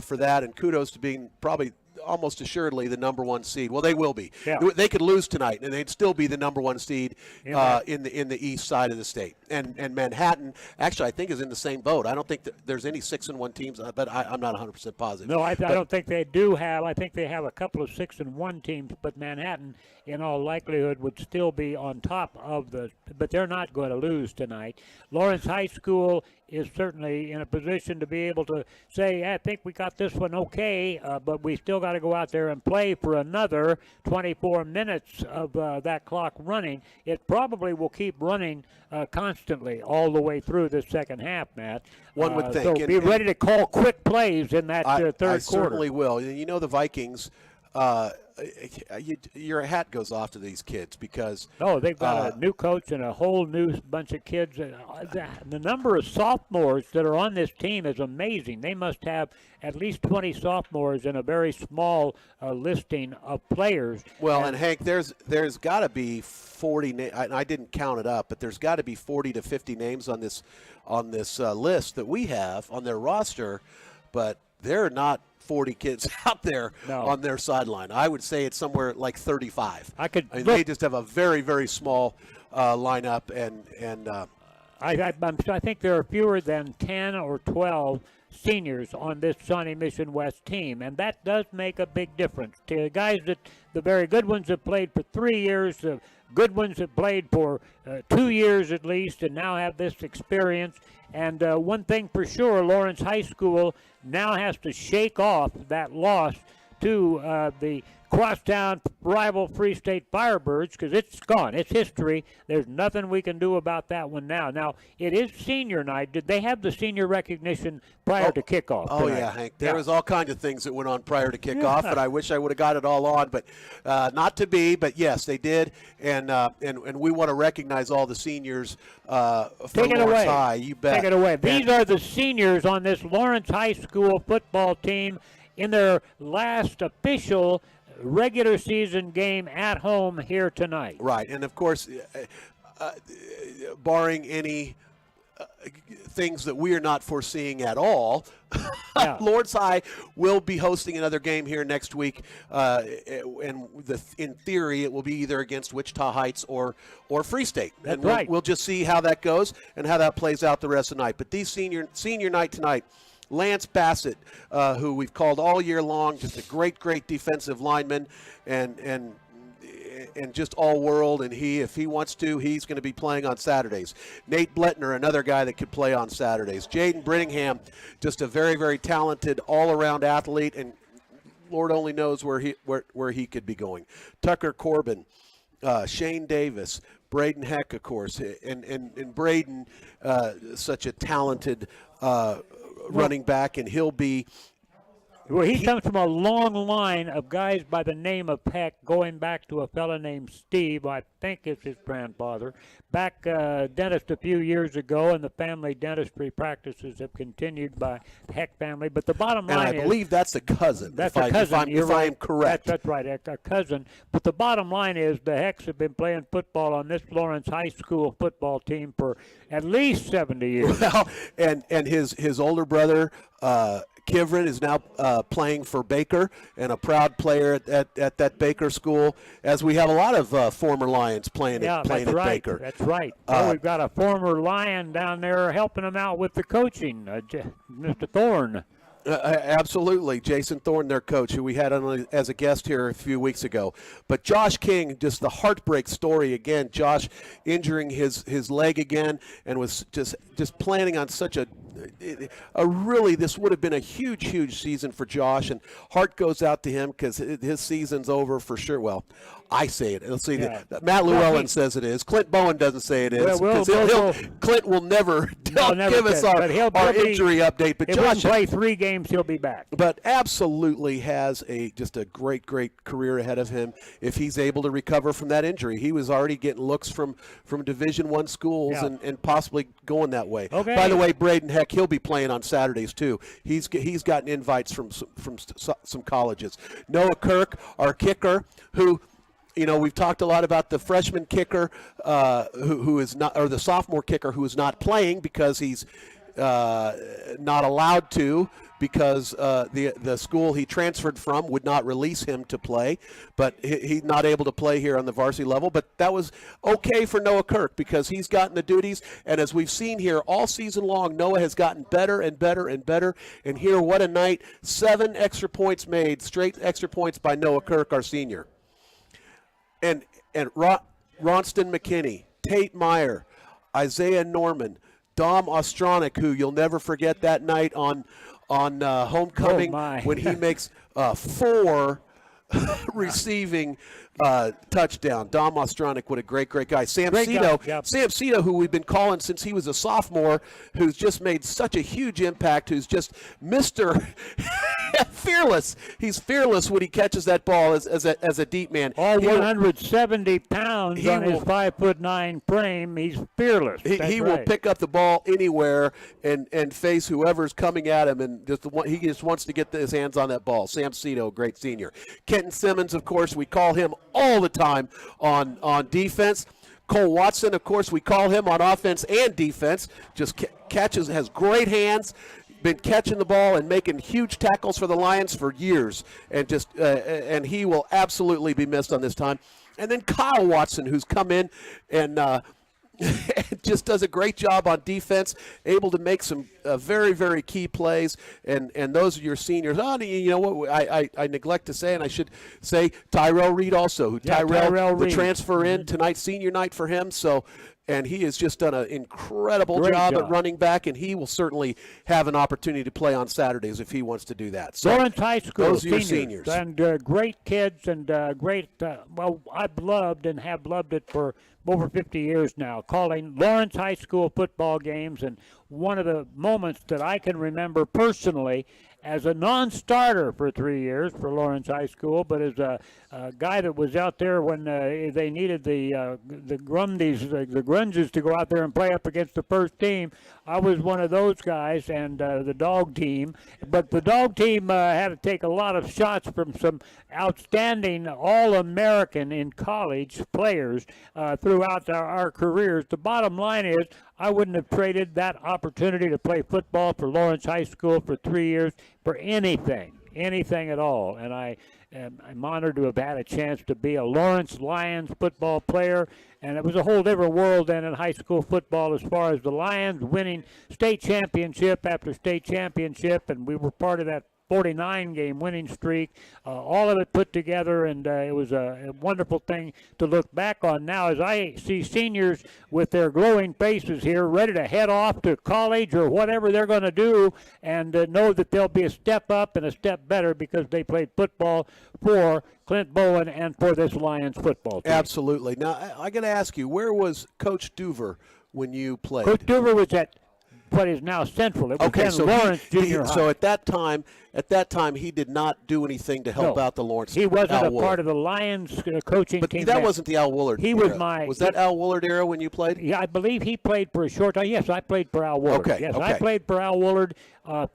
for that, and kudos to being probably almost assuredly the number one seed. Well, they will be. Yeah. They could lose tonight, and they'd still be the number one seed in the east side of the state. And Manhattan, actually, I think is in the same boat. I don't think that there's any 6-1 teams, but I'm not 100% positive. No, I don't think they do have. I think they have a couple of 6-1 teams, but Manhattan, in all likelihood, would still be on top of the. But they're not going to lose tonight. Lawrence High School is certainly in a position to be able to say, I think we got this one okay, but we still got to go out there and play for another 24 minutes of that clock running. It probably will keep running constantly all the way through this second half, Matt. One would think. So be ready to call quick plays in that third quarter. I certainly will. You know, the Vikings, your hat goes off to these kids because they've got a new coach and a whole new bunch of kids. The number of sophomores that are on this team is amazing. They must have at least 20 sophomores in a very small listing of players. Well, and Hank, there's got to be 40. I didn't count it up, but there's got to be 40 to 50 names on this list that we have on their roster, but they're not 40 kids out there on their sideline. I would say it's somewhere like 35. They just have a very, very small lineup, and I think there are fewer than 10 or 12 seniors on this Shawnee Mission West team, and that does make a big difference. The guys the very good ones have played for 3 years, the good ones have played for 2 years at least, and now have this experience. And one thing for sure, Lawrence High School now has to shake off that loss to the crosstown rival Free State Firebirds, because it's gone. It's history. There's nothing we can do about that one now. Now, it is senior night. Did they have the senior recognition prior to kickoff tonight? Oh, yeah, Hank. There was all kinds of things that went on prior to kickoff, and I wish I would have got it all on, but not to be. But, yes, they did, and we want to recognize all the seniors from Lawrence High. You bet. Take it away. These are the seniors on this Lawrence High School football team in their last official regular season game at home here tonight. Right, and of course, barring any things that we are not foreseeing at all, Lawrence High will be hosting another game here next week, and in theory, it will be either against Wichita Heights or Free State. That's and we'll just see how that goes and how that plays out the rest of the night. But these senior night tonight, Lance Bassett, who we've called all year long, just a great defensive lineman, and just all world. And if he wants to, he's going to be playing on Saturdays. Nate Bletner, another guy that could play on Saturdays. Jaden Brittingham, just a very, very talented all-around athlete, and Lord only knows where he could be going. Tucker Corbin, Shane Davis, Braden Heck, of course, and Braden, such a talented running back, and he'll be Well, he comes from a long line of guys by the name of Peck, going back to a fella named Steve, I think is his grandfather. Back dentist a few years ago, and the family dentistry practices have continued by the Heck family. But the bottom line and I believe that's a cousin. That's a cousin. If I am correct. That's right, a cousin. But the bottom line is the Hecks have been playing football on this Lawrence High School football team for at least 70 years. Well, and his older brother, Kivrin, is now playing for Baker and a proud player at that Baker school, as we have a lot of former Lions playing at Baker. That's right. Well, we've got a former Lion down there helping them out with the coaching, Mr. Thorne. Absolutely. Jason Thorne, their coach, who we had on as a guest here a few weeks ago. But Josh King, just the heartbreak story again. Josh injuring his leg again, and was just planning on such a really, this would have been a huge season for Josh, and heart goes out to him because his season's over for sure. Well, I say it. Let's see. Yeah. Matt Llewellyn says it is. Clint Bowen doesn't say it is. Clint will never give us our injury update. But Josh will play 3 games. He'll be back. But absolutely has just a great career ahead of him if he's able to recover from that injury. He was already getting looks from Division I schools and possibly going that way. Okay. By the way, Braden Heck, he'll be playing on Saturdays too. He's gotten invites from some colleges. Noah Kirk, our kicker, who, you know, we've talked a lot about the freshman kicker who is not, or the sophomore kicker who is not playing because he's not allowed to, because the school he transferred from would not release him to play, but he's not able to play here on the varsity level. But that was okay for Noah Kirk because he's gotten the duties, and as we've seen here all season long, Noah has gotten better and better and better. And here, what a night! 7 extra points made, straight extra points by Noah Kirk, our senior. And Ronston McKinney, Tate Meyer, Isaiah Norman, Dom Ostronic, who you'll never forget that night on homecoming when he makes 4 receiving touchdown. Dom Ostronic, what a great guy. Sam Cito, who we've been calling since he was a sophomore, who's just made such a huge impact, who's just Mr. fearless. He's fearless when he catches that ball as a deep man. All 170 pounds on his 5'9" frame. He's fearless. He will pick up the ball anywhere and face whoever's coming at him, and he just wants to get his hands on that ball. Sam Cito, great senior. Kenton Simmons, of course, we call him all the time on defense. Cole Watson, of course, we call him on offense and defense. Just catches, has great hands, been catching the ball and making huge tackles for the Lions for years, and and he will absolutely be missed on this time. And then Kyle Watson, who's come in and just does a great job on defense, able to make some very key plays, and those are your seniors. Oh, you know what? I neglect to say, and I should say Tyrell Reed also, who Tyrell the transfer in tonight, senior night for him. So, and he has just done an incredible job at running back, and he will certainly have an opportunity to play on Saturdays if he wants to do that. So Lawrence High School, those are your seniors. And great kids, and great, well, I've loved and have loved it for over 50 years now, calling Lawrence High School football games. And one of the moments that I can remember personally as a non-starter for 3 years for Lawrence High School, but as a guy that was out there when they needed the Grunges to go out there and play up against the first team. I was one of those guys, and the dog team. But the dog team had to take a lot of shots from some outstanding All-American in college players throughout our careers. The bottom line is, I wouldn't have traded that opportunity to play football for Lawrence High School for 3 years for anything at all. And I'm honored to have had a chance to be a Lawrence Lions football player. And it was a whole different world then in high school football as far as the Lions winning state championship after state championship. And we were part of that 49-game winning streak, all of it put together, and it was a wonderful thing to look back on now as I see seniors with their glowing faces here ready to head off to college or whatever they're going to do, and know that they'll be a step up and a step better because they played football for Clint Bowen and for this Lions football team. Absolutely. Now, I got to ask you, where was Coach Duver when you played? Coach Duver was at what is now Central. It was Okay, then so Lawrence Junior High. So at that time, he did not do anything to help out the Lawrence. He wasn't Al a Woolard. part of the Lions coaching But team. that wasn't the Al Woolard. He era. was my. Was that Al Woolard era when you played? Yeah, I believe he played for a short time. Yes, I played for Al Woolard. Okay, yes, okay. I played for Al Woolard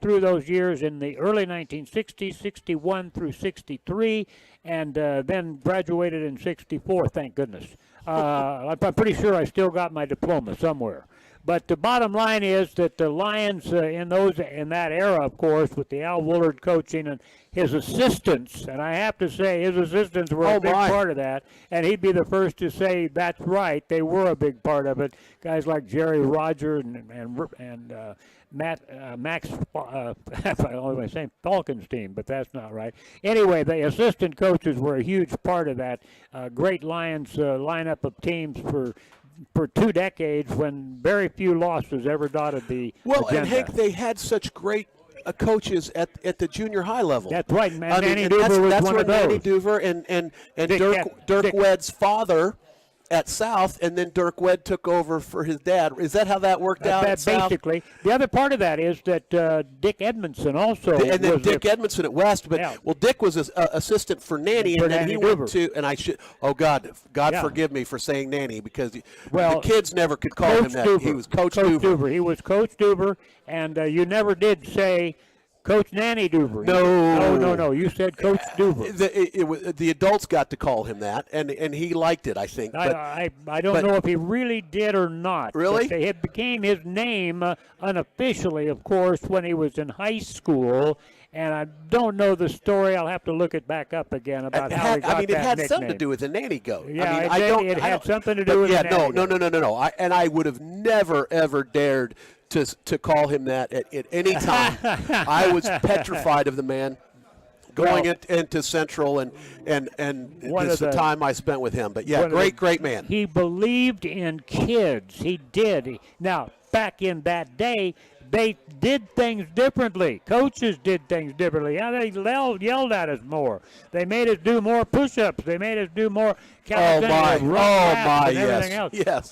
through those years in the early 1960s, 61 through 63, and then graduated in 64. Thank goodness. I'm pretty sure I still got my diploma somewhere. But the bottom line is that the Lions in that era, of course, with the Al Woolard coaching and his assistants, and I have to say his assistants were a big part of that, and he'd be the first to say that's right, they were a big part of it. Guys like Jerry Rogers and Max, I was saying Falcons team, but that's not right. Anyway, the assistant coaches were a huge part of that great Lions lineup of teams for 2 decades when very few losses ever dotted the agenda. And Hank, they had such great coaches at the junior high level. That's right, man. Nanny Duver was one of those. Nanny Duver and Dirk Wedd's father at South, and then Dirk Wedd took over for his dad. Is that how that worked out? Basically. The other part of that is that Dick Edmondson also. And then Dick Edmondson at West. But, well, Dick was an assistant for Nanny, and then he went to, and I should, God forgive me for saying Nanny, because the kids never could call him that. Duver. He was Coach Duver. He was Coach Duver, and you never did say Coach Nanny Duver. No. You said Coach Duver. The adults got to call him that, and he liked it, I think. I don't know if he really did or not. Really? It became his name unofficially, of course, when he was in high school. And I don't know the story. I'll have to look it back up again about how he got that nickname. It had something to do with the nanny goat. Yeah, it had something to do with the nanny goat. No. And I would have never, ever dared to call him that at any time. I was petrified of the man going into Central, and it's the time I spent with him. But, yeah, great man. He believed in kids. He did. Now, back in that day, they did things differently. Coaches did things differently. Yeah, they yelled at us more. They made us do more push-ups. They made us do more calisthenics, and everything else. Yes.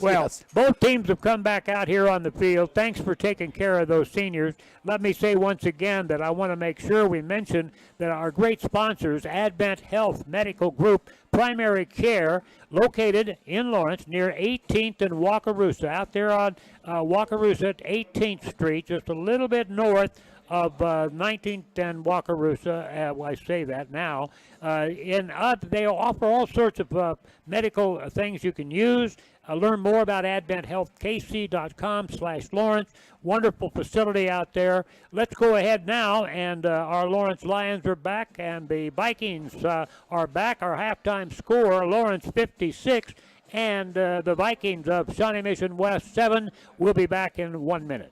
Both teams have come back out here on the field. Thanks for taking care of those seniors. Let me say once again that I want to make sure we mention that our great sponsors, Advent Health Medical Group, Primary Care, located in Lawrence near 18th and Wakarusa, out there on Wakarusa at 18th Street, just a little bit north of 19th and Wakarusa. I say that now. They offer all sorts of medical things you can use. Learn more about adventhealthkc.com/Lawrence. Wonderful facility out there. Let's go ahead now, and our Lawrence Lions are back, and the Vikings are back. Our halftime score, Lawrence 56, and the Vikings of Shawnee Mission West 7. We'll be back in 1 minute.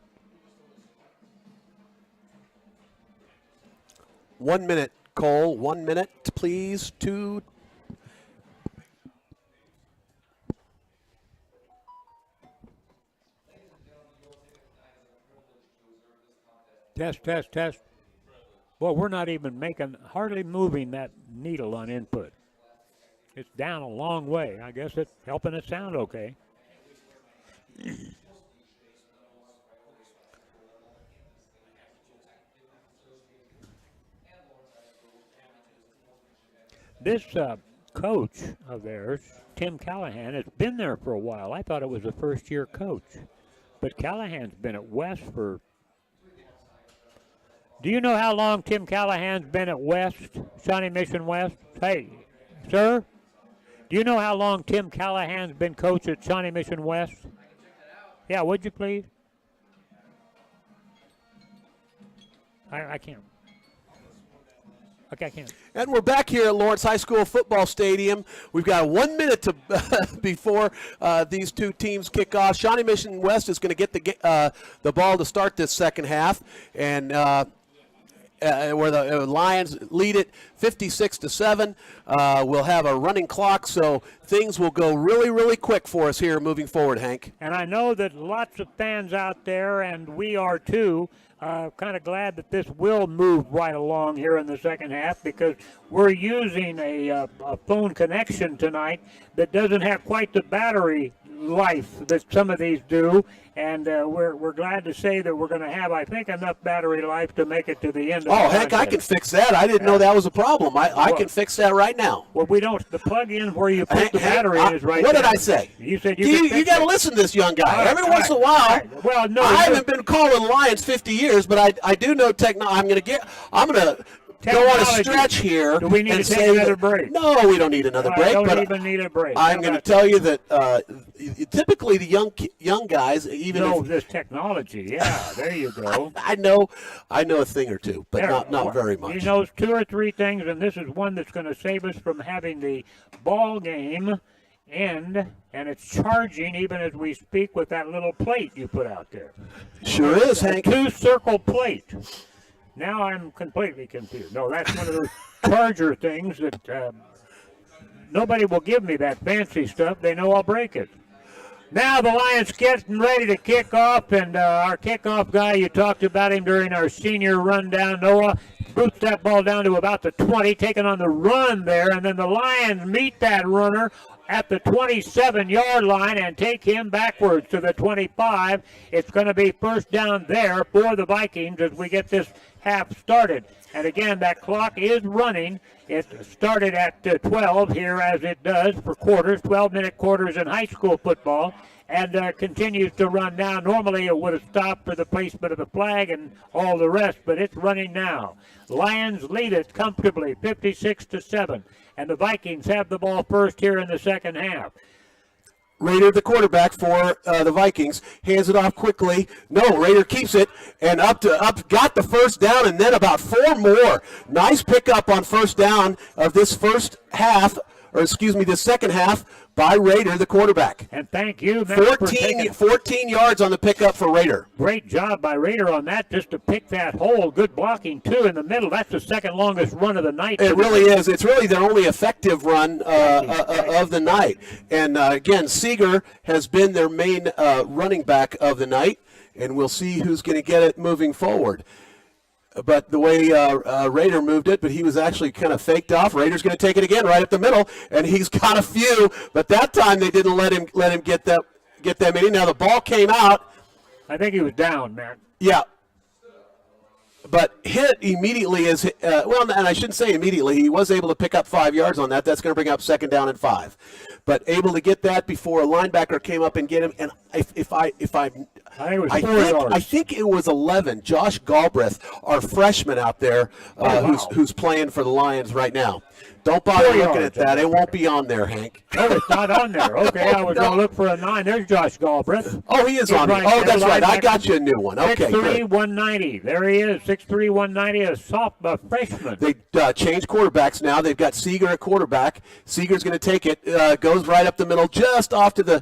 1 minute, Cole. 1 minute, please. 2. Test. Well, we're not even hardly moving that needle on input. It's down a long way. I guess it's helping it sound okay. This coach of theirs, Tim Callahan, has been there for a while. I thought it was a first-year coach. But Callahan's been at West for... Do you know how long Tim Callahan's been at West, Shawnee Mission West? Hey, sir, do you know how long Tim Callahan's been coach at Shawnee Mission West? Yeah, would you please? I can't. Okay, I can't. And we're back here at Lawrence High School Football Stadium. We've got 1 minute before these two teams kick off. Shawnee Mission West is going to get the ball to start this second half, and where the Lions lead it 56-7. We'll have a running clock, so things will go really, really quick for us here moving forward, Hank. And I know that lots of fans out there, and we are too, kind of glad that this will move right along here in the second half, because we're using a phone connection tonight that doesn't have quite the battery life that some of these do, and we're glad to say that we're going to have, I think, enough battery life to make it to the end of the heck, I can fix that. I didn't know that was a problem. I can fix that right now. Well, we don't. The plug-in where you put the battery in is right What there. did I say? You said you got to listen to this young guy. Every once in a while, well, no, I haven't been calling Lions 50 years, but I do know I'm going to go on a stretch here. Do we need to take another break? No, we don't need another break. I don't even need a break. I'm going to tell you that typically the young guys, even know this technology. Yeah, there you go. I know a thing or two, but not very much. He knows 2 or 3 things, and this is one that's going to save us from having the ball game end, and it's charging even as we speak with that little plate you put out there. Sure is, Hank. 2-circle plate. Now I'm completely confused. No, that's one of those charger things that nobody will give me that fancy stuff. They know I'll break it. Now the Lions getting ready to kick off, and our kickoff guy, you talked about him during our senior rundown, Noah, boots that ball down to about the 20, taking on the run there, and then the Lions meet that runner at the 27-yard line and take him backwards to the 25. It's going to be first down there for the Vikings as we get this half started. And again, that clock is running. It started at 12 here, as it does for quarters, 12-minute quarters in high school football, and continues to run now. Normally it would have stopped for the placement of the flag and all the rest, but it's running now. Lions lead it comfortably, 56-7, and the Vikings have the ball first here in the second half. Rader, the quarterback for the Vikings, hands it off quickly. No, Rader keeps it, and up, got the first down, and then about 4 more. Nice pickup on first down of this first half, this second half by Rader, the quarterback. And thank you, 14 yards on the pickup for Rader. Great job by Rader on that, just to pick that hole. Good blocking, too, in the middle. That's the second longest run of the night. It really is. It's really their only effective run of the night. And, again, Seeger has been their main running back of the night, and we'll see who's going to get it moving forward. But the way Rader moved it, but he was actually kind of faked off. Rader's going to take it again right up the middle, and he's got a few. But that time they didn't let him get that many. Now the ball came out. I think he was down, man. Yeah. But hit immediately and I shouldn't say immediately. He was able to pick up 5 yards on that. That's going to bring up second down and 5. But able to get that before a linebacker came up and get him. And I think it was 11. Josh Galbraith, our freshman out there, who's playing for the Lions right now. Don't bother looking at that. It won't be on there, Hank. Oh, it's not on there. Okay, I was going to look for a 9. There's Josh Galbraith. Oh, he is on there. Oh, that's right. I got you a new one. Okay, 6'3", 190. There he is, 6'3", 190, a freshman. They changed quarterbacks now. They've got Seeger at quarterback. Seeger's going to take it. Goes right up the middle, just off to the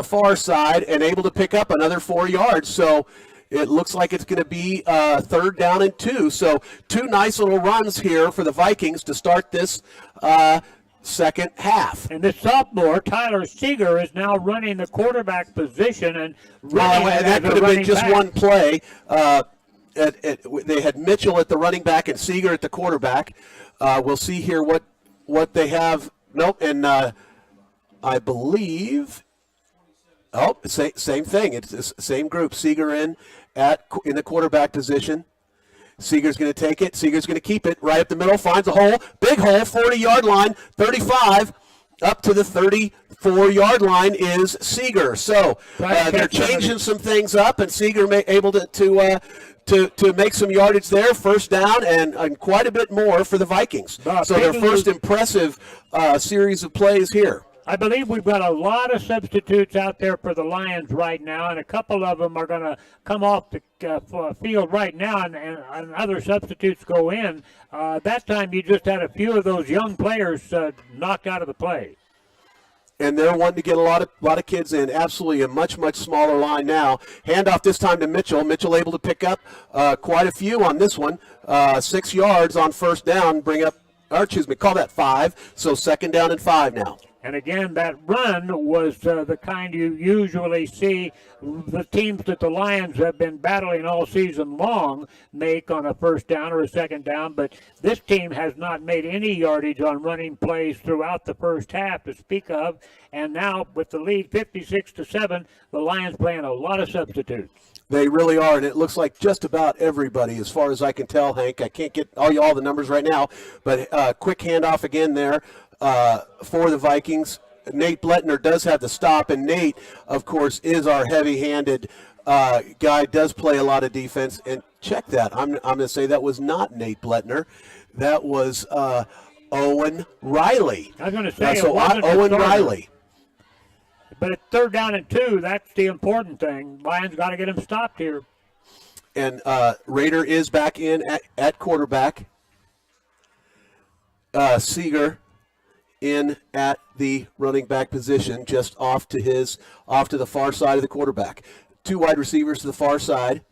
far side, and able to pick up another 4 yards. So it looks like it's going to be third down and 2. So 2 nice little runs here for the Vikings to start this second half. And the sophomore, Tyler Seeger, is now running the quarterback position and running and that could have been just one play. They had Mitchell at the running back and Seeger at the quarterback. We'll see here what they have. Nope, and I believe. Oh, same thing. It's the same group. Seeger in the quarterback position. Seeger's going to take it. Seeger's going to keep it right up the middle. Finds a hole. Big hole. 40-yard line. 35. Up to the 34-yard line is Seeger. So they're changing some things up, and Seeger able to make some yardage there. First down and quite a bit more for the Vikings. So their first impressive series of plays here. I believe we've got a lot of substitutes out there for the Lions right now, and a couple of them are going to come off the field right now, and other substitutes go in. That time you just had a few of those young players knocked out of the play. And they're wanting to get a lot of kids in. Absolutely a much, much smaller line now. Handoff this time to Mitchell. Mitchell able to pick up quite a few on this one. 6 yards on first down. Call that 5. So second down and 5 now. And again, that run was the kind you usually see the teams that the Lions have been battling all season long make on a first down or a second down. But this team has not made any yardage on running plays throughout the first half to speak of. And now with the lead 56-7, the Lions playing a lot of substitutes. They really are, and it looks like just about everybody, as far as I can tell, Hank. I can't get all the numbers right now, but quick handoff again there for the Vikings. Nate Bletner does have the stop, and Nate, of course, is our heavy-handed guy, does play a lot of defense. And check that. I'm going to say that was not Nate Bletner. That was Owen Riley. I was going to say so Owen Riley. But at 3rd down and 2, that's the important thing. Lions got to get him stopped here. And Rader is back in at quarterback. Seeger in at the running back position, just off to the far side of the quarterback. 2 wide receivers to the far side.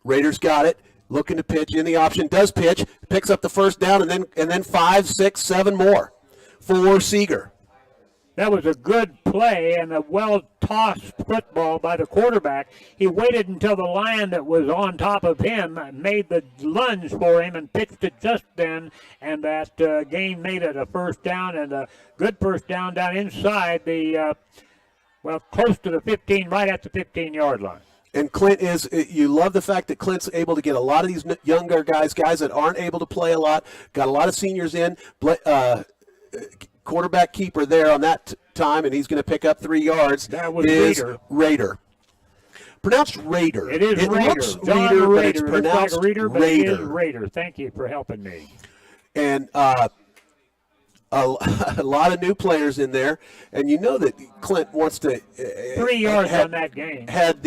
Rader's got it, looking to pitch in the option, does pitch, picks up the first down, and then 5, 6, 7 more for Seeger. That was a good play and a well-tossed football by the quarterback. He waited until the Lion that was on top of him made the lunge for him and pitched it just then, and that game made it a first down, and a good first down inside the, close to the 15, right at the 15-yard line. And Clint you love the fact that Clint's able to get a lot of these younger guys that aren't able to play a lot, got a lot of seniors in, quarterback keeper there on that time, and he's going to pick up 3 yards. That was Rader. Pronounced Raider. It is Raider. Looks Raider, but it's pronounced like Raider, but Raider. it is Raider. Thank you for helping me. And a lot of new players in there, and you know that Clint wants to 3 yards on that game. Had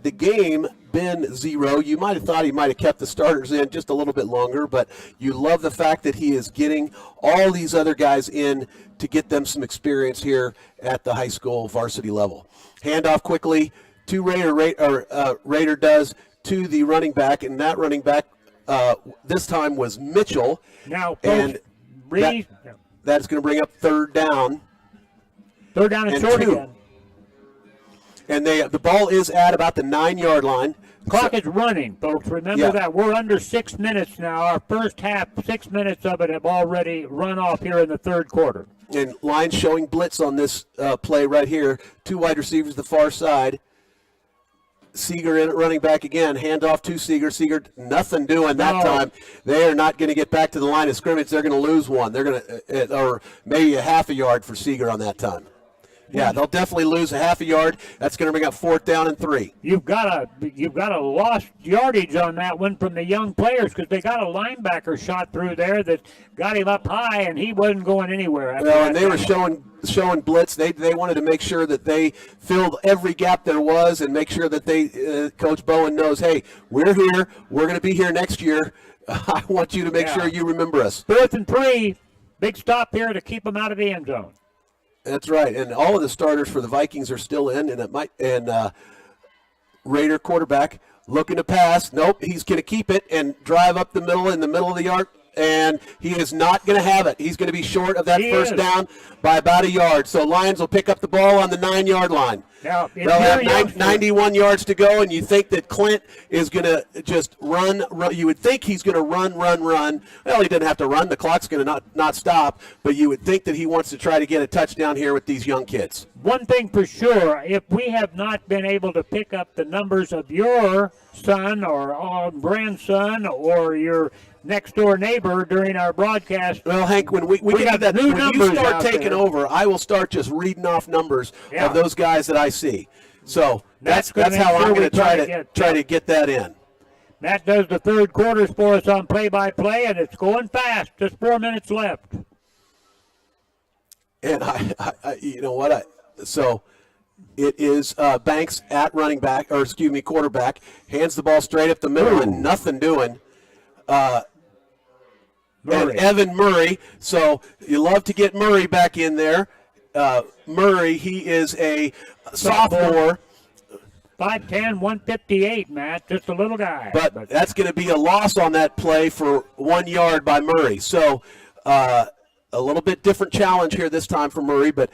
the game been 0, you might have thought he might have kept the starters in just a little bit longer, but you love the fact that he is getting all these other guys in to get them some experience here at the high school varsity level. Handoff quickly to Raider does to the running back, and that running back this time was Mitchell. Now, and that's going to bring up 3rd down. 3rd down and short 2. again. And the ball is at about the 9-yard line. Clock is running, folks. Remember that. We're under 6 minutes now. Our first half, 6 minutes of it have already run off here in the 3rd quarter. And Lions showing blitz on this play right here. 2 wide receivers the far side. Seeger in at running back again. Handoff to Seeger. Seeger, nothing doing that time. They are not going to get back to the line of scrimmage. They're going to lose one. They're going to, or maybe a half a yard for Seeger on that time. Yeah, they'll definitely lose a half a yard. That's going to bring up 4th down and 3. You've got a lost yardage on that one from the young players because they got a linebacker shot through there that got him up high and he wasn't going anywhere. Well, and they were showing blitz. They wanted to make sure that they filled every gap there was and make sure that Coach Bowen knows, hey, we're here. We're going to be here next year. I want you to make sure you remember us. 4th and 3, big stop here to keep them out of the end zone. That's right, and all of the starters for the Vikings are still in, and Raider quarterback looking to pass. Nope, he's going to keep it and drive up the middle in the middle of the yard, and he is not going to have it. He's going to be short of that first down by about a yard. So Lions will pick up the ball on the 9-yard line. Now, they'll have 91 yards to go, and you think that Clint is going to just run. You would think he's going to run. Well, he doesn't have to run. The clock's going to not stop, but you would think that he wants to try to get a touchdown here with these young kids. One thing for sure, if we have not been able to pick up the numbers of your son or grandson or your next-door neighbor during our broadcast. Well, Hank, when we get that, when you start taking over, I will start just reading off numbers of those guys that I see. So that's how I'm going to try to get that in. Matt does the 3rd quarters for us on play-by-play, and it's going fast. Just 4 minutes left. And I you know what? So it is Banks at quarterback, hands the ball straight up the middle and nothing doing. And Evan Murray. So you love to get Murray back in there. Murray, he is a sophomore. 5'10", 158, Matt. Just a little guy. But that's going to be a loss on that play for 1 yard by Murray. So a little bit different challenge here this time for Murray, but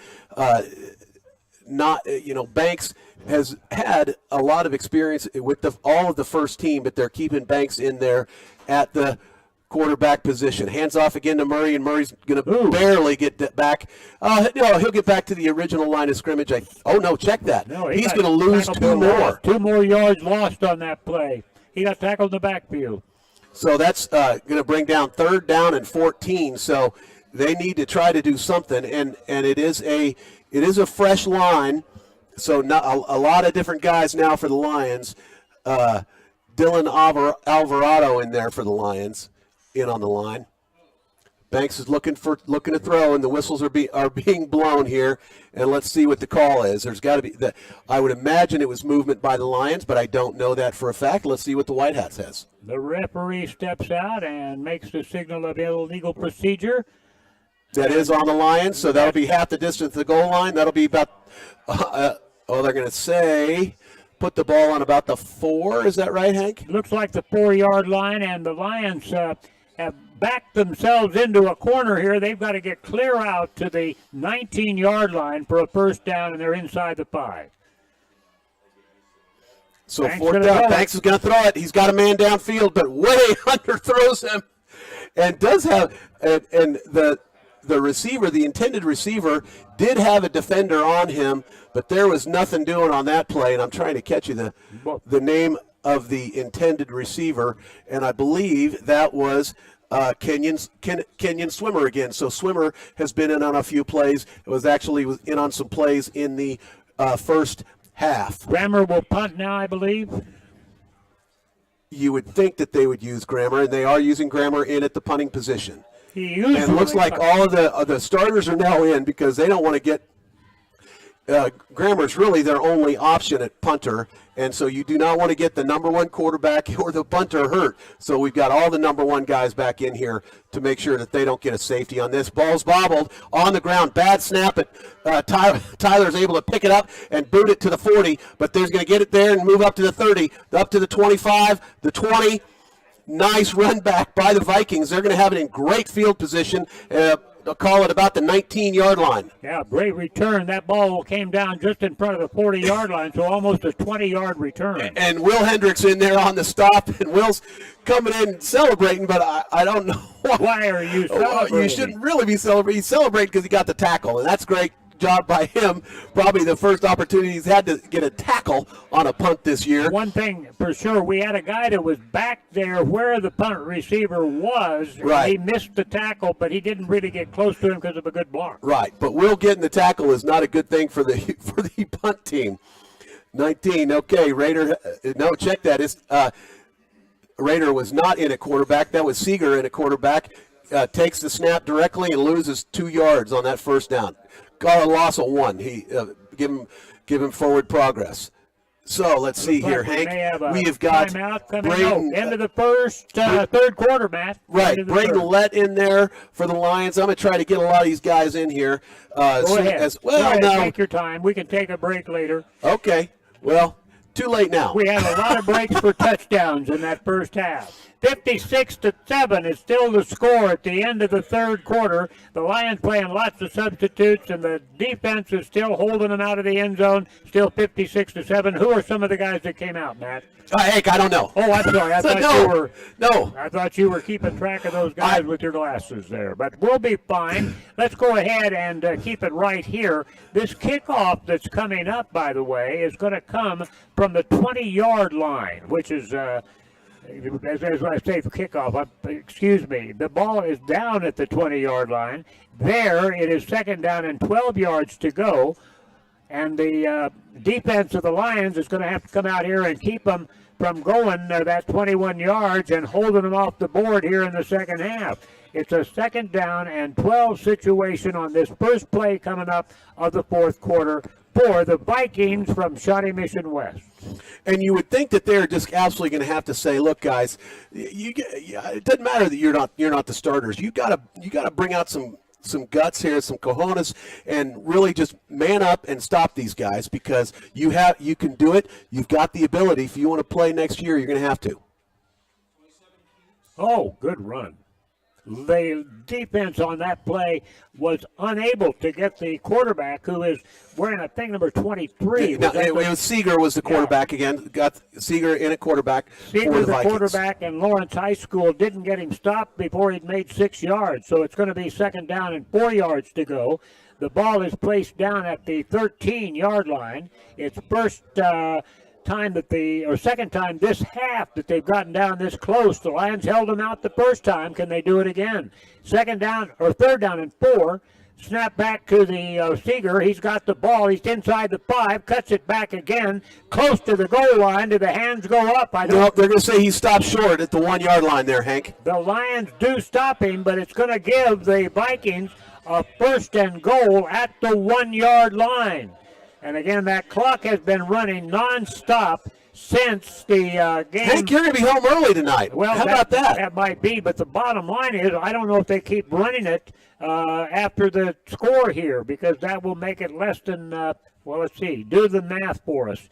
Banks has had a lot of experience with all of the first team, but they're keeping Banks in there at the quarterback position. Hands off again to Murray, and Murray's going to barely get back. He'll get back to the original line of scrimmage. Check that. No, he's going to lose 2 more. 2 more yards lost on that play. He got tackled in the backfield. So that's going to bring down 3rd down and 14. So they need to try to do something, and it is a fresh line. So not a lot of different guys now for the Lions. Dylan Alvarado in there for the Lions, in on the line. Banks is looking to throw, and the whistles are being blown here. And let's see what the call is. There's got to be I would imagine it was movement by the Lions, but I don't know that for a fact. Let's see what the White Hat says. The referee steps out and makes the signal of illegal procedure. That is on the Lions, so that'll be half the distance to the goal line. That'll be about. They're going to say put the ball on about the 4. Is that right, Hank? Looks like the 4-yard line, and the Lions have backed themselves into a corner here. They've got to get clear out to the 19-yard line for a first down, and they're inside the 5. So 4th down. Banks is going to throw it. He's got a man downfield, but way underthrows him, and does have and the receiver, the intended receiver, did have a defender on him, but there was nothing doing on that play. And I'm trying to catch you the name of the intended receiver, and I believe that was Kenyon Swimmer again. So Swimmer has been in on a few plays. It was actually in on some plays in the first half. Grammer will punt now, I believe. You would think that they would use Grammer, and they are using Grammer in at the punting position. And it looks like all of the starters are now in because they don't want to get Grammer's really their only option at punter, and so you do not want to get the number 1 quarterback or the punter hurt. So we've got all the number 1 guys back in here to make sure that they don't get a safety on this. Ball's bobbled on the ground. Bad snap, but Tyler's able to pick it up and boot it to the 40, but there's going to get it there and move up to the 30, up to the 25, the 20. Nice run back by the Vikings. They're going to have it in great field position. They'll call it about the 19-yard line. Yeah, great return. That ball came down just in front of the 40-yard line, so almost a 20-yard return. And Will Hendricks in there on the stop, and Will's coming in celebrating, but I don't know why are you celebrating? You shouldn't really be celebrating. He's celebrating because he got the tackle, and that's great job by him. Probably the first opportunity he's had to get a tackle on a punt this year. One thing for sure, we had a guy that was back there where the punt receiver was. Right. He missed the tackle, but he didn't really get close to him because of a good block. Right, but Will getting the tackle is not a good thing for the punt team. 19, okay, Raider, no, check that. It's, Raider was not in a quarterback. That was Seeger in a quarterback. Takes the snap directly and loses 2 yards on that first down. Call a loss of 1. He give him forward progress. So let's see here, Hank. We have got Braden into the third quarter, Matt. Right, Braden Lett in there for the Lions. I'm going to try to get a lot of these guys in here. Go ahead. Go ahead, take your time. We can take a break later. Okay. Well, too late now. We had a lot of breaks for touchdowns in that first half. 56-7 is still the score at the end of the third quarter. The Lions playing lots of substitutes, and the defense is still holding them out of the end zone. Still 56-7. Who are some of the guys that came out, Matt? Hank, I don't know. Oh, I'm sorry. I thought you were. No. I thought you were keeping track of those guys with your glasses there. But we'll be fine. Let's go ahead and keep it right here. This kickoff that's coming up, by the way, is going to come from the 20-yard line, which is as I say, the kickoff, excuse me, the ball is down at the 20-yard line. There, it is second down and 12 yards to go. And the defense of the Lions is going to have to come out here and keep them from going that 21 yards and holding them off the board here in the second half. It's a second down and 12 situation on this first play coming up of the fourth quarter for the Vikings from Shawnee Mission West. And you would think that they're just absolutely going to have to say, "Look, guys, it doesn't matter that you're not the starters. You got to bring out some guts here, some cojones, and really just man up and stop these guys because you can do it. You've got the ability. If you want to play next year, you're going to have to." Oh, good run. The defense on that play was unable to get the quarterback, who is wearing, I think, number 23. Seeger was the quarterback again. Got Seeger in at quarterback. Seeger, the quarterback, and Lawrence High School didn't get him stopped before he'd made 6 yards. So it's going to be 2nd down and 4 yards to go. The ball is placed down at the 13-yard line. It's second time this half that they've gotten down this close. The Lions held them out the first time. Can they do it again? 3rd down and 4. Snap back to the Seeger. He's got the ball. He's inside the 5. Cuts it back again. Close to the goal line. Do the hands go up? No, they're going to say he stopped short at the 1-yard line there, Hank. The Lions do stop him, but it's going to give the Vikings a 1st and goal at the 1-yard line. And again, that clock has been running nonstop since the game. Hank, you're going to be home early tonight. Well, how about that? That might be, but the bottom line is I don't know if they keep running it after the score here, because that will make it less than, let's see. Do the math for us.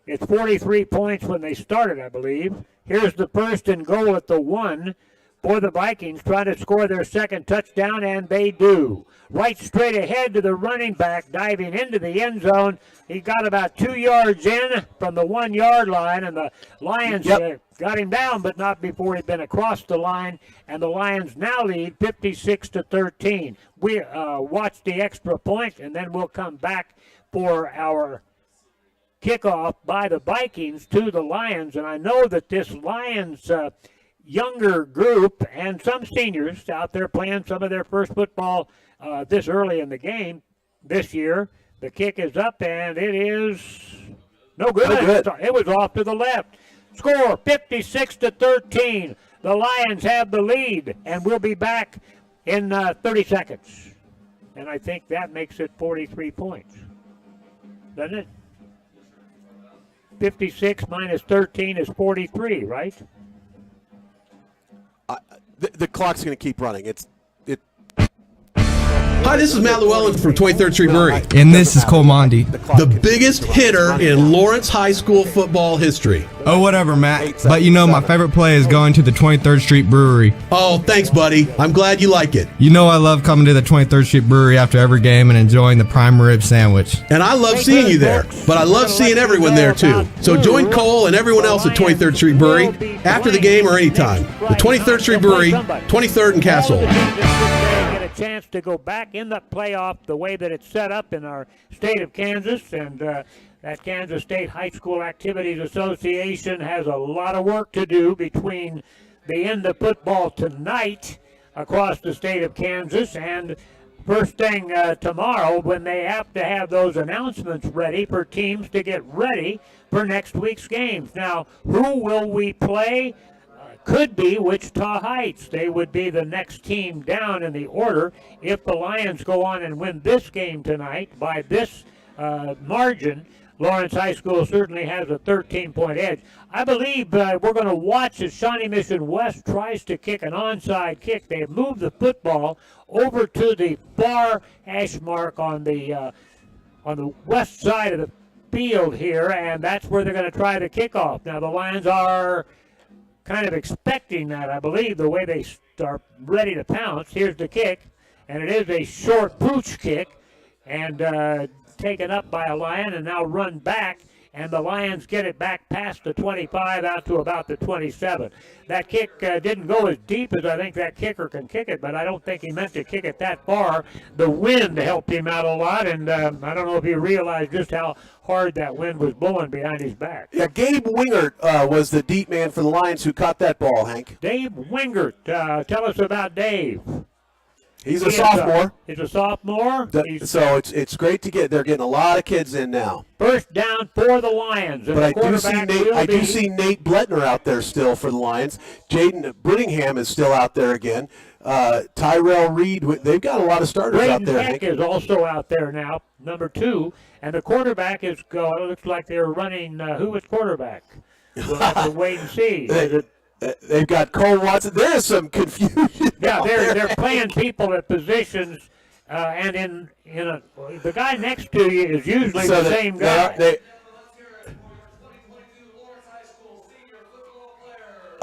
It's 43 points when they started, I believe. Here's the 1st and goal at the 1. For the Vikings, trying to score their 2nd touchdown, and they do. Right straight ahead to the running back, diving into the end zone. He got about 2 yards in from the 1-yard line, and the Lions got him down, but not before he'd been across the line. And the Lions now lead 56-13. We watch the extra point, and then we'll come back for our kickoff by the Vikings to the Lions. And I know that this Lions younger group and some seniors out there playing some of their first football this early in the game this year. The kick is up, and it is no good. It was off to the left. Score 56-13. The Lions have the lead, and we'll be back in 30 seconds. And I think that makes it 43 points, doesn't it? 56 minus 13 is 43, right? The clock's going to keep running. Hi, this is Matt Llewellyn from 23rd Street Brewery. And this is Cole Mondi. The biggest hitter in Lawrence High School football history. Oh, whatever, Matt. But you know, my favorite play is going to the 23rd Street Brewery. Oh, thanks, buddy. I'm glad you like it. You know I love coming to the 23rd Street Brewery after every game and enjoying the prime rib sandwich. And I love seeing you there, but I love seeing everyone there, too. So join Cole and everyone else at 23rd Street Brewery after the game or anytime. The 23rd Street Brewery, 23rd and Castle. Chance to go back in the playoff the way that it's set up in our state of Kansas, and that Kansas State High School Activities Association has a lot of work to do between the end of football tonight across the state of Kansas and first thing tomorrow, when they have to have those announcements ready for teams to get ready for next week's games. Now, who will we play? Could be Wichita Heights. They would be the next team down in the order. If the Lions go on and win this game tonight by this margin, Lawrence High School certainly has a 13-point edge. I believe we're going to watch as Shawnee Mission West tries to kick an onside kick. They have moved the football over to the far hash mark on the west side of the field here, and that's where they're going to try the kickoff. Now, the Lions are kind of expecting that, I believe, the way they are ready to pounce. Here's the kick, and it is a short pooch kick, and taken up by a Lion and now run back, and the Lions get it back past the 25 out to about the 27. That kick didn't go as deep as I think that kicker can kick it, but I don't think he meant to kick it that far. The wind helped him out a lot, and I don't know if he realized just how hard that wind was blowing behind his back. Yeah, Gabe Wingert was the deep man for the Lions who caught that ball, Hank. Dave Wingert. Tell us about Dave. He's a sophomore. He's a sophomore. So it's great to get. They're getting a lot of kids in now. First down for the Lions. But I do see Nate Bletner out there still for the Lions. Jaden Brittingham is still out there again. Tyrell Reed. They've got a lot of starters out there. Heck is also out there now, number 2. And the quarterback is going. It looks like they're running. Who is quarterback? We'll have to wait and see. They've got Cole Watson. There is some confusion. Yeah, they're playing people at positions, and the guy next to you is usually the same guy.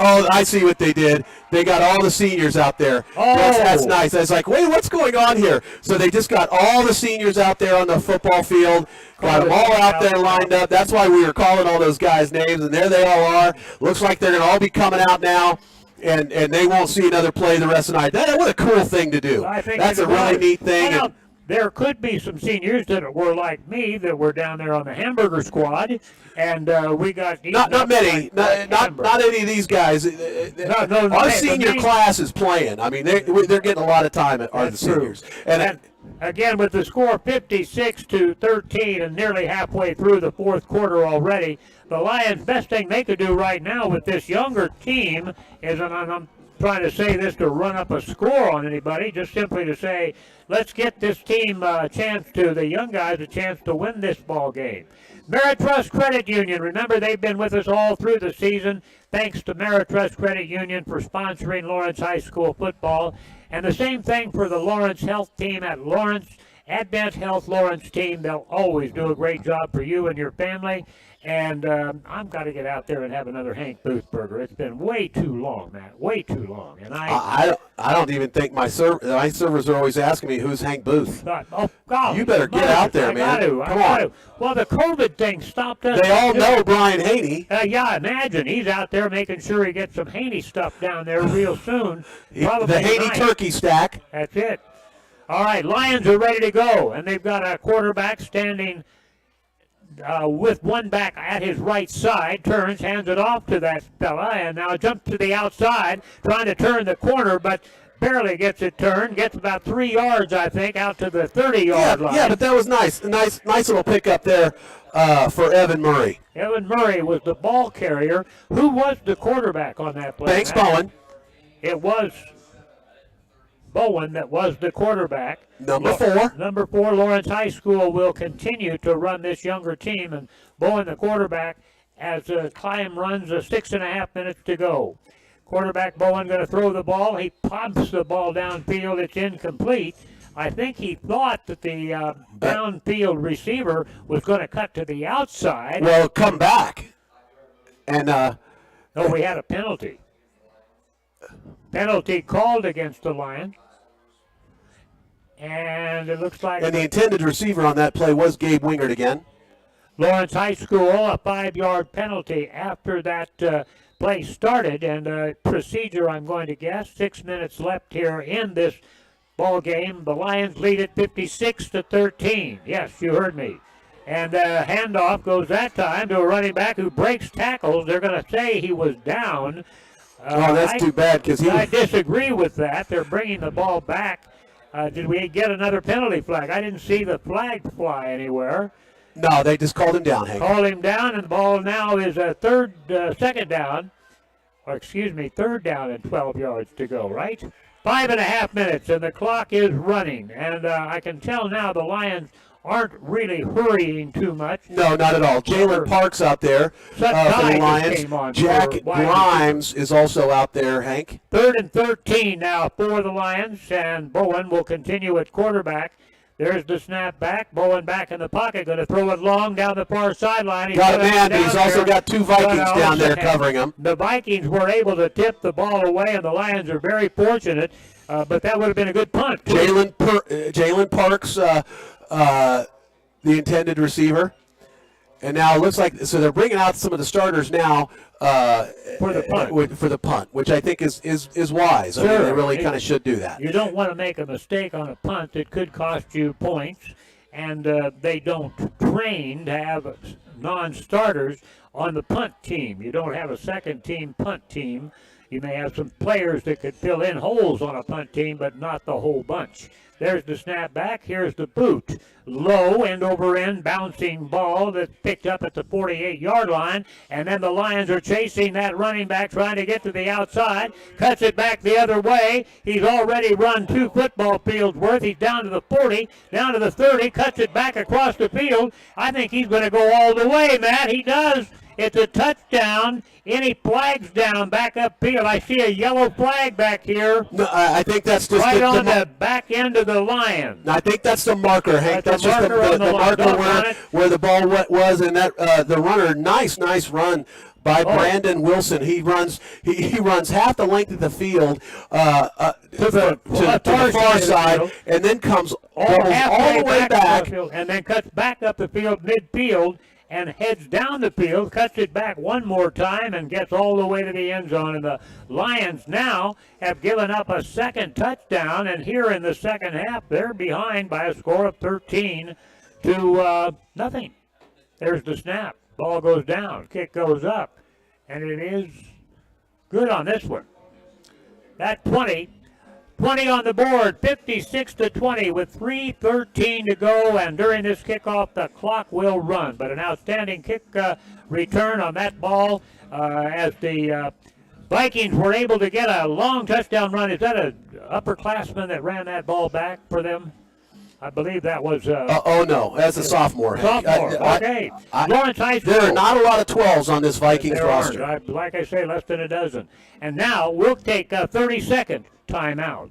Oh, I see what they did. They got all the seniors out there. Oh. That's nice. I was like, wait, what's going on here? So they just got all the seniors out there on the football field, got them all out there lined up. That's why we were calling all those guys' names, and there they all are. Looks like they're going to all be coming out now. And they won't see another play the rest of the night. What a cool thing to do. That's a really neat thing. Well, there could be some seniors that were like me that were down there on the hamburger squad, and we got not many, not any of these guys. Our senior class is playing. I mean, they're getting a lot of time at the seniors. And again, with the score 56-13 and nearly halfway through the fourth quarter already, the Lions' best thing they could do right now with this younger team is, and I'm trying to say this to run up a score on anybody, just simply to say, let's get this team the young guys a chance to win this ball game. Ameritrust Credit Union, remember they've been with us all through the season. Thanks to Ameritrust Credit Union for sponsoring Lawrence High School football. And the same thing for the Lawrence Health team at Lawrence. Advent Health Lawrence team, they'll always do a great job for you and your family. And I've got to get out there and have another Hank Booth burger. It's been way too long, Matt, way too long. And I don't even think my servers are always asking me who's Hank Booth. Oh, God. You better get out there, man. Come on. Well, the COVID thing stopped us. They all know Brian Haney. Yeah, imagine. He's out there making sure he gets some Haney stuff down there real soon. Probably the Haney tonight. turkey stack. That's it. All right, Lions are ready to go, and they've got a quarterback standing with one back at his right side, turns, hands it off to that fella, and now jumps to the outside, trying to turn the corner, but barely gets it turned, gets about 3 yards, I think, out to the 30-yard line. Yeah, but that was nice. Nice little pickup there for Evan Murray. Evan Murray was the ball carrier. Who was the quarterback on that play? Thanks, Bowen. It was Bowen that was the quarterback. Number 4. Number 4, Lawrence High School will continue to run this younger team, and Bowen the quarterback as time runs 6.5 minutes to go. Quarterback Bowen going to throw the ball. He pumps the ball downfield. It's incomplete. I think he thought that the downfield receiver was going to cut to the outside. Well, come back. And no, we had a penalty. Penalty called against the Lions. And it looks like... And the intended receiver on that play was Gabe Wingert again. Lawrence High School, a 5-yard penalty after that play started. And procedure, I'm going to guess, 6 minutes left here in this ball game. The Lions lead it 56-13. Yes, you heard me. And handoff goes that time to a running back who breaks tackles. They're going to say he was down. That's too bad because I disagree with that. They're bringing the ball back. Did we get another penalty flag? I didn't see the flag fly anywhere. No, they just called him down, Hank. Called him down, and the ball now is third down and 12 yards to go, right? 5.5 minutes, and the clock is running. And I can tell now the Lions aren't really hurrying too much. No, not at all. Jalen Parks out there for the Lions. Jack Grimes is also out there, Hank. 3rd and 13 now for the Lions, and Bowen will continue at quarterback. There's the snap back. Bowen back in the pocket, going to throw it long down the far sideline. Got a man, but he's also got 2 Vikings down there covering him. The Vikings were able to tip the ball away, and the Lions are very fortunate, but that would have been a good punt. Jalen Parks, the intended receiver. And now it looks like, so they're bringing out some of the starters now for the punt, which I think is wise. Sure. I mean, they really kind of should do that. You don't want to make a mistake on a punt that could cost you points, and they don't train to have non-starters on the punt team. You don't have a second-team punt team. You may have some players that could fill in holes on a punt team, but not the whole bunch. There's the snap back. Here's the boot. Low, end-over-end, bouncing ball that's picked up at the 48-yard line. And then the Lions are chasing that running back, trying to get to the outside. Cuts it back the other way. He's already run 2 football fields worth. He's down to the 40, down to the 30, cuts it back across the field. I think he's going to go all the way, Matt. He does. It's a touchdown. Any flags down back upfield? I see a yellow flag back here. No, I think that's just right on the back end of the Lions. I think that's the marker, Hank. That's just the marker where the ball was, and that the runner. Nice run by Brandon Wilson. He runs half the length of the field to the far side, and then comes all the way back, and then cuts back up the field midfield and heads down the field, cuts it back one more time, and gets all the way to the end zone. And the Lions now have given up a second touchdown, and here in the second half, they're behind by a score of 13 to nothing. There's the snap. Ball goes down. Kick goes up. And it is good on this one. That 20 on the board, 56-20 with 3:13 to go, and during this kickoff, the clock will run. But an outstanding kick return on that ball as the Vikings were able to get a long touchdown run. Is that an upperclassman that ran that ball back for them? I believe that was... no, that's a sophomore. Okay. Lawrence High School. There are not a lot of 12s on this Vikings roster. Like I say, less than a dozen. And now we'll take a 30-second timeout.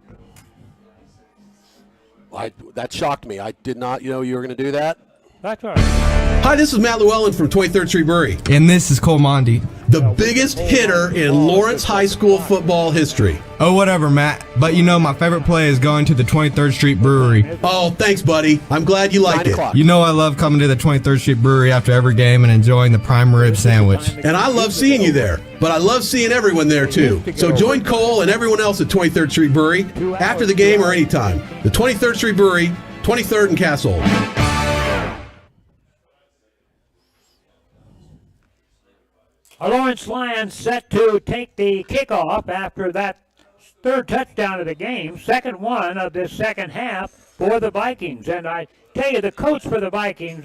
That shocked me. I did not know you were going to do that. That's all right. Hi, this is Matt Llewellyn from 23rd Street Brewery. And this is Cole Mondi. The biggest hitter in Lawrence High School football history. Oh, whatever, Matt. But you know my favorite play is going to the 23rd Street Brewery. Oh, thanks, buddy. I'm glad you liked it. You know I love coming to the 23rd Street Brewery after every game and enjoying the prime rib sandwich. And I love seeing you there. But I love seeing everyone there, too. So join Cole and everyone else at 23rd Street Brewery after the game or anytime. The 23rd Street Brewery, 23rd and Castle. Our Lawrence Lions set to take the kickoff after that third touchdown of the game, second one of this second half for the Vikings. And I tell you, the coach for the Vikings,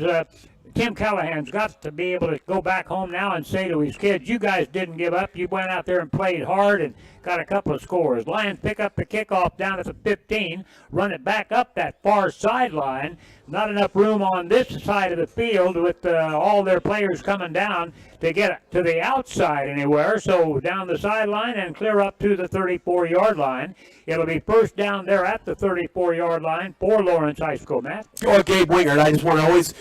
Tim Callahan's got to be able to go back home now and say to his kids, you guys didn't give up. You went out there and played hard and got a couple of scores. Lions pick up the kickoff down at the 15, run it back up that far sideline. Not enough room on this side of the field with all their players coming down to get to the outside anywhere. So down the sideline and clear up to the 34-yard line. It'll be first down there at the 34-yard line for Lawrence High School, Matt. Or Gabe Wingert. I just want to always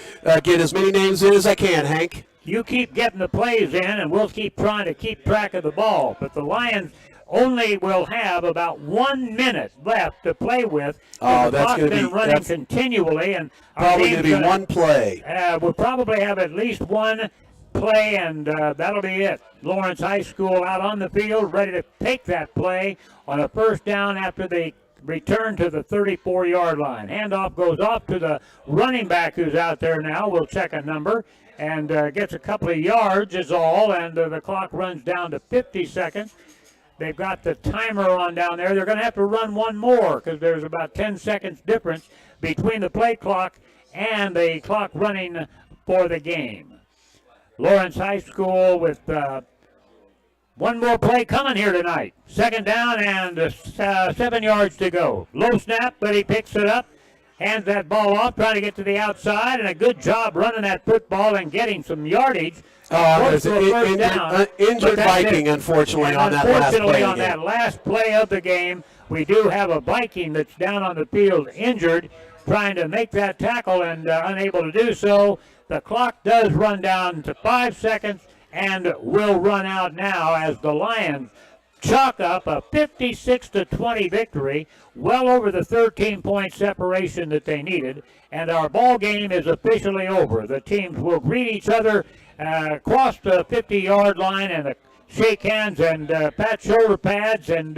get as many names in as I can, Hank. You keep getting the plays in, and we'll keep trying to keep track of the ball. But the Lions only will have about 1 minute left to play with. Oh, the clock's been running continually, and probably going to be one play. We'll probably have at least one play, and that'll be it. Lawrence High School out on the field, ready to take that play on a first down after the return to the 34-yard line. Handoff goes off to the running back who's out there now. We'll check a number and gets a couple of yards is all, and the clock runs down to 50 seconds. They've got the timer on down there. They're going to have to run one more because there's about 10 seconds difference between the play clock and the clock running for the game. Lawrence High School with one more play coming here tonight. Second down and 7 yards to go. Low snap, but he picks it up, hands that ball off, trying to get to the outside, and a good job running that football and getting some yardage. There's an injured Viking, unfortunately, on that last play. Unfortunately, on that last play of the game, we do have a Viking that's down on the field injured, trying to make that tackle and unable to do so. The clock does run down to 5 seconds and will run out now as the Lions chalk up a 56-20 victory, well over the 13-point separation that they needed, and our ball game is officially over. The teams will greet each other across the 50-yard line and shake hands and pat shoulder pads and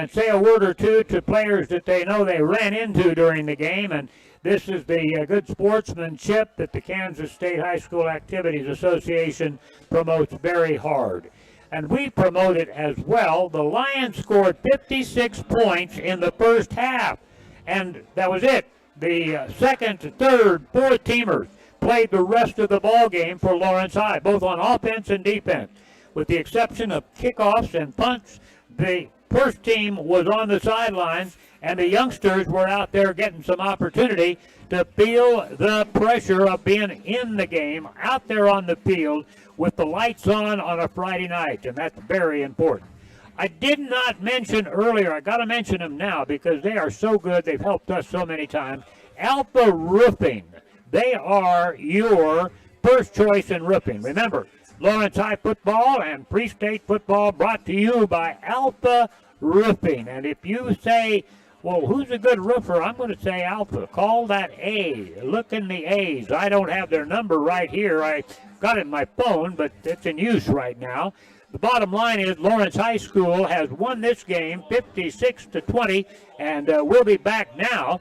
say a word or two to players that they know they ran into during the game. And this is the good sportsmanship that the Kansas State High School Activities Association promotes very hard. And we promote it as well. The Lions scored 56 points in the first half, and that was it. The second, third, fourth teamers played the rest of the ball game for Lawrence High, both on offense and defense. With the exception of kickoffs and punts, the first team was on the sidelines, and the youngsters were out there getting some opportunity to feel the pressure of being in the game, out there on the field with the lights on a Friday night, and that's very important. I did not mention earlier, I got to mention them now because they are so good, they've helped us so many times. Alpha Roofing, they are your first choice in roofing. Remember, Lawrence High football and Pre-State football brought to you by Alpha Roofing. And if you say, well, who's a good roofer? I'm going to say Alpha. Call that A. Look in the A's. I don't have their number right here. I got it in my phone, but it's in use right now. The bottom line is Lawrence High School has won this game 56-20, and we'll be back now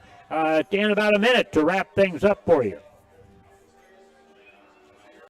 in about a minute to wrap things up for you.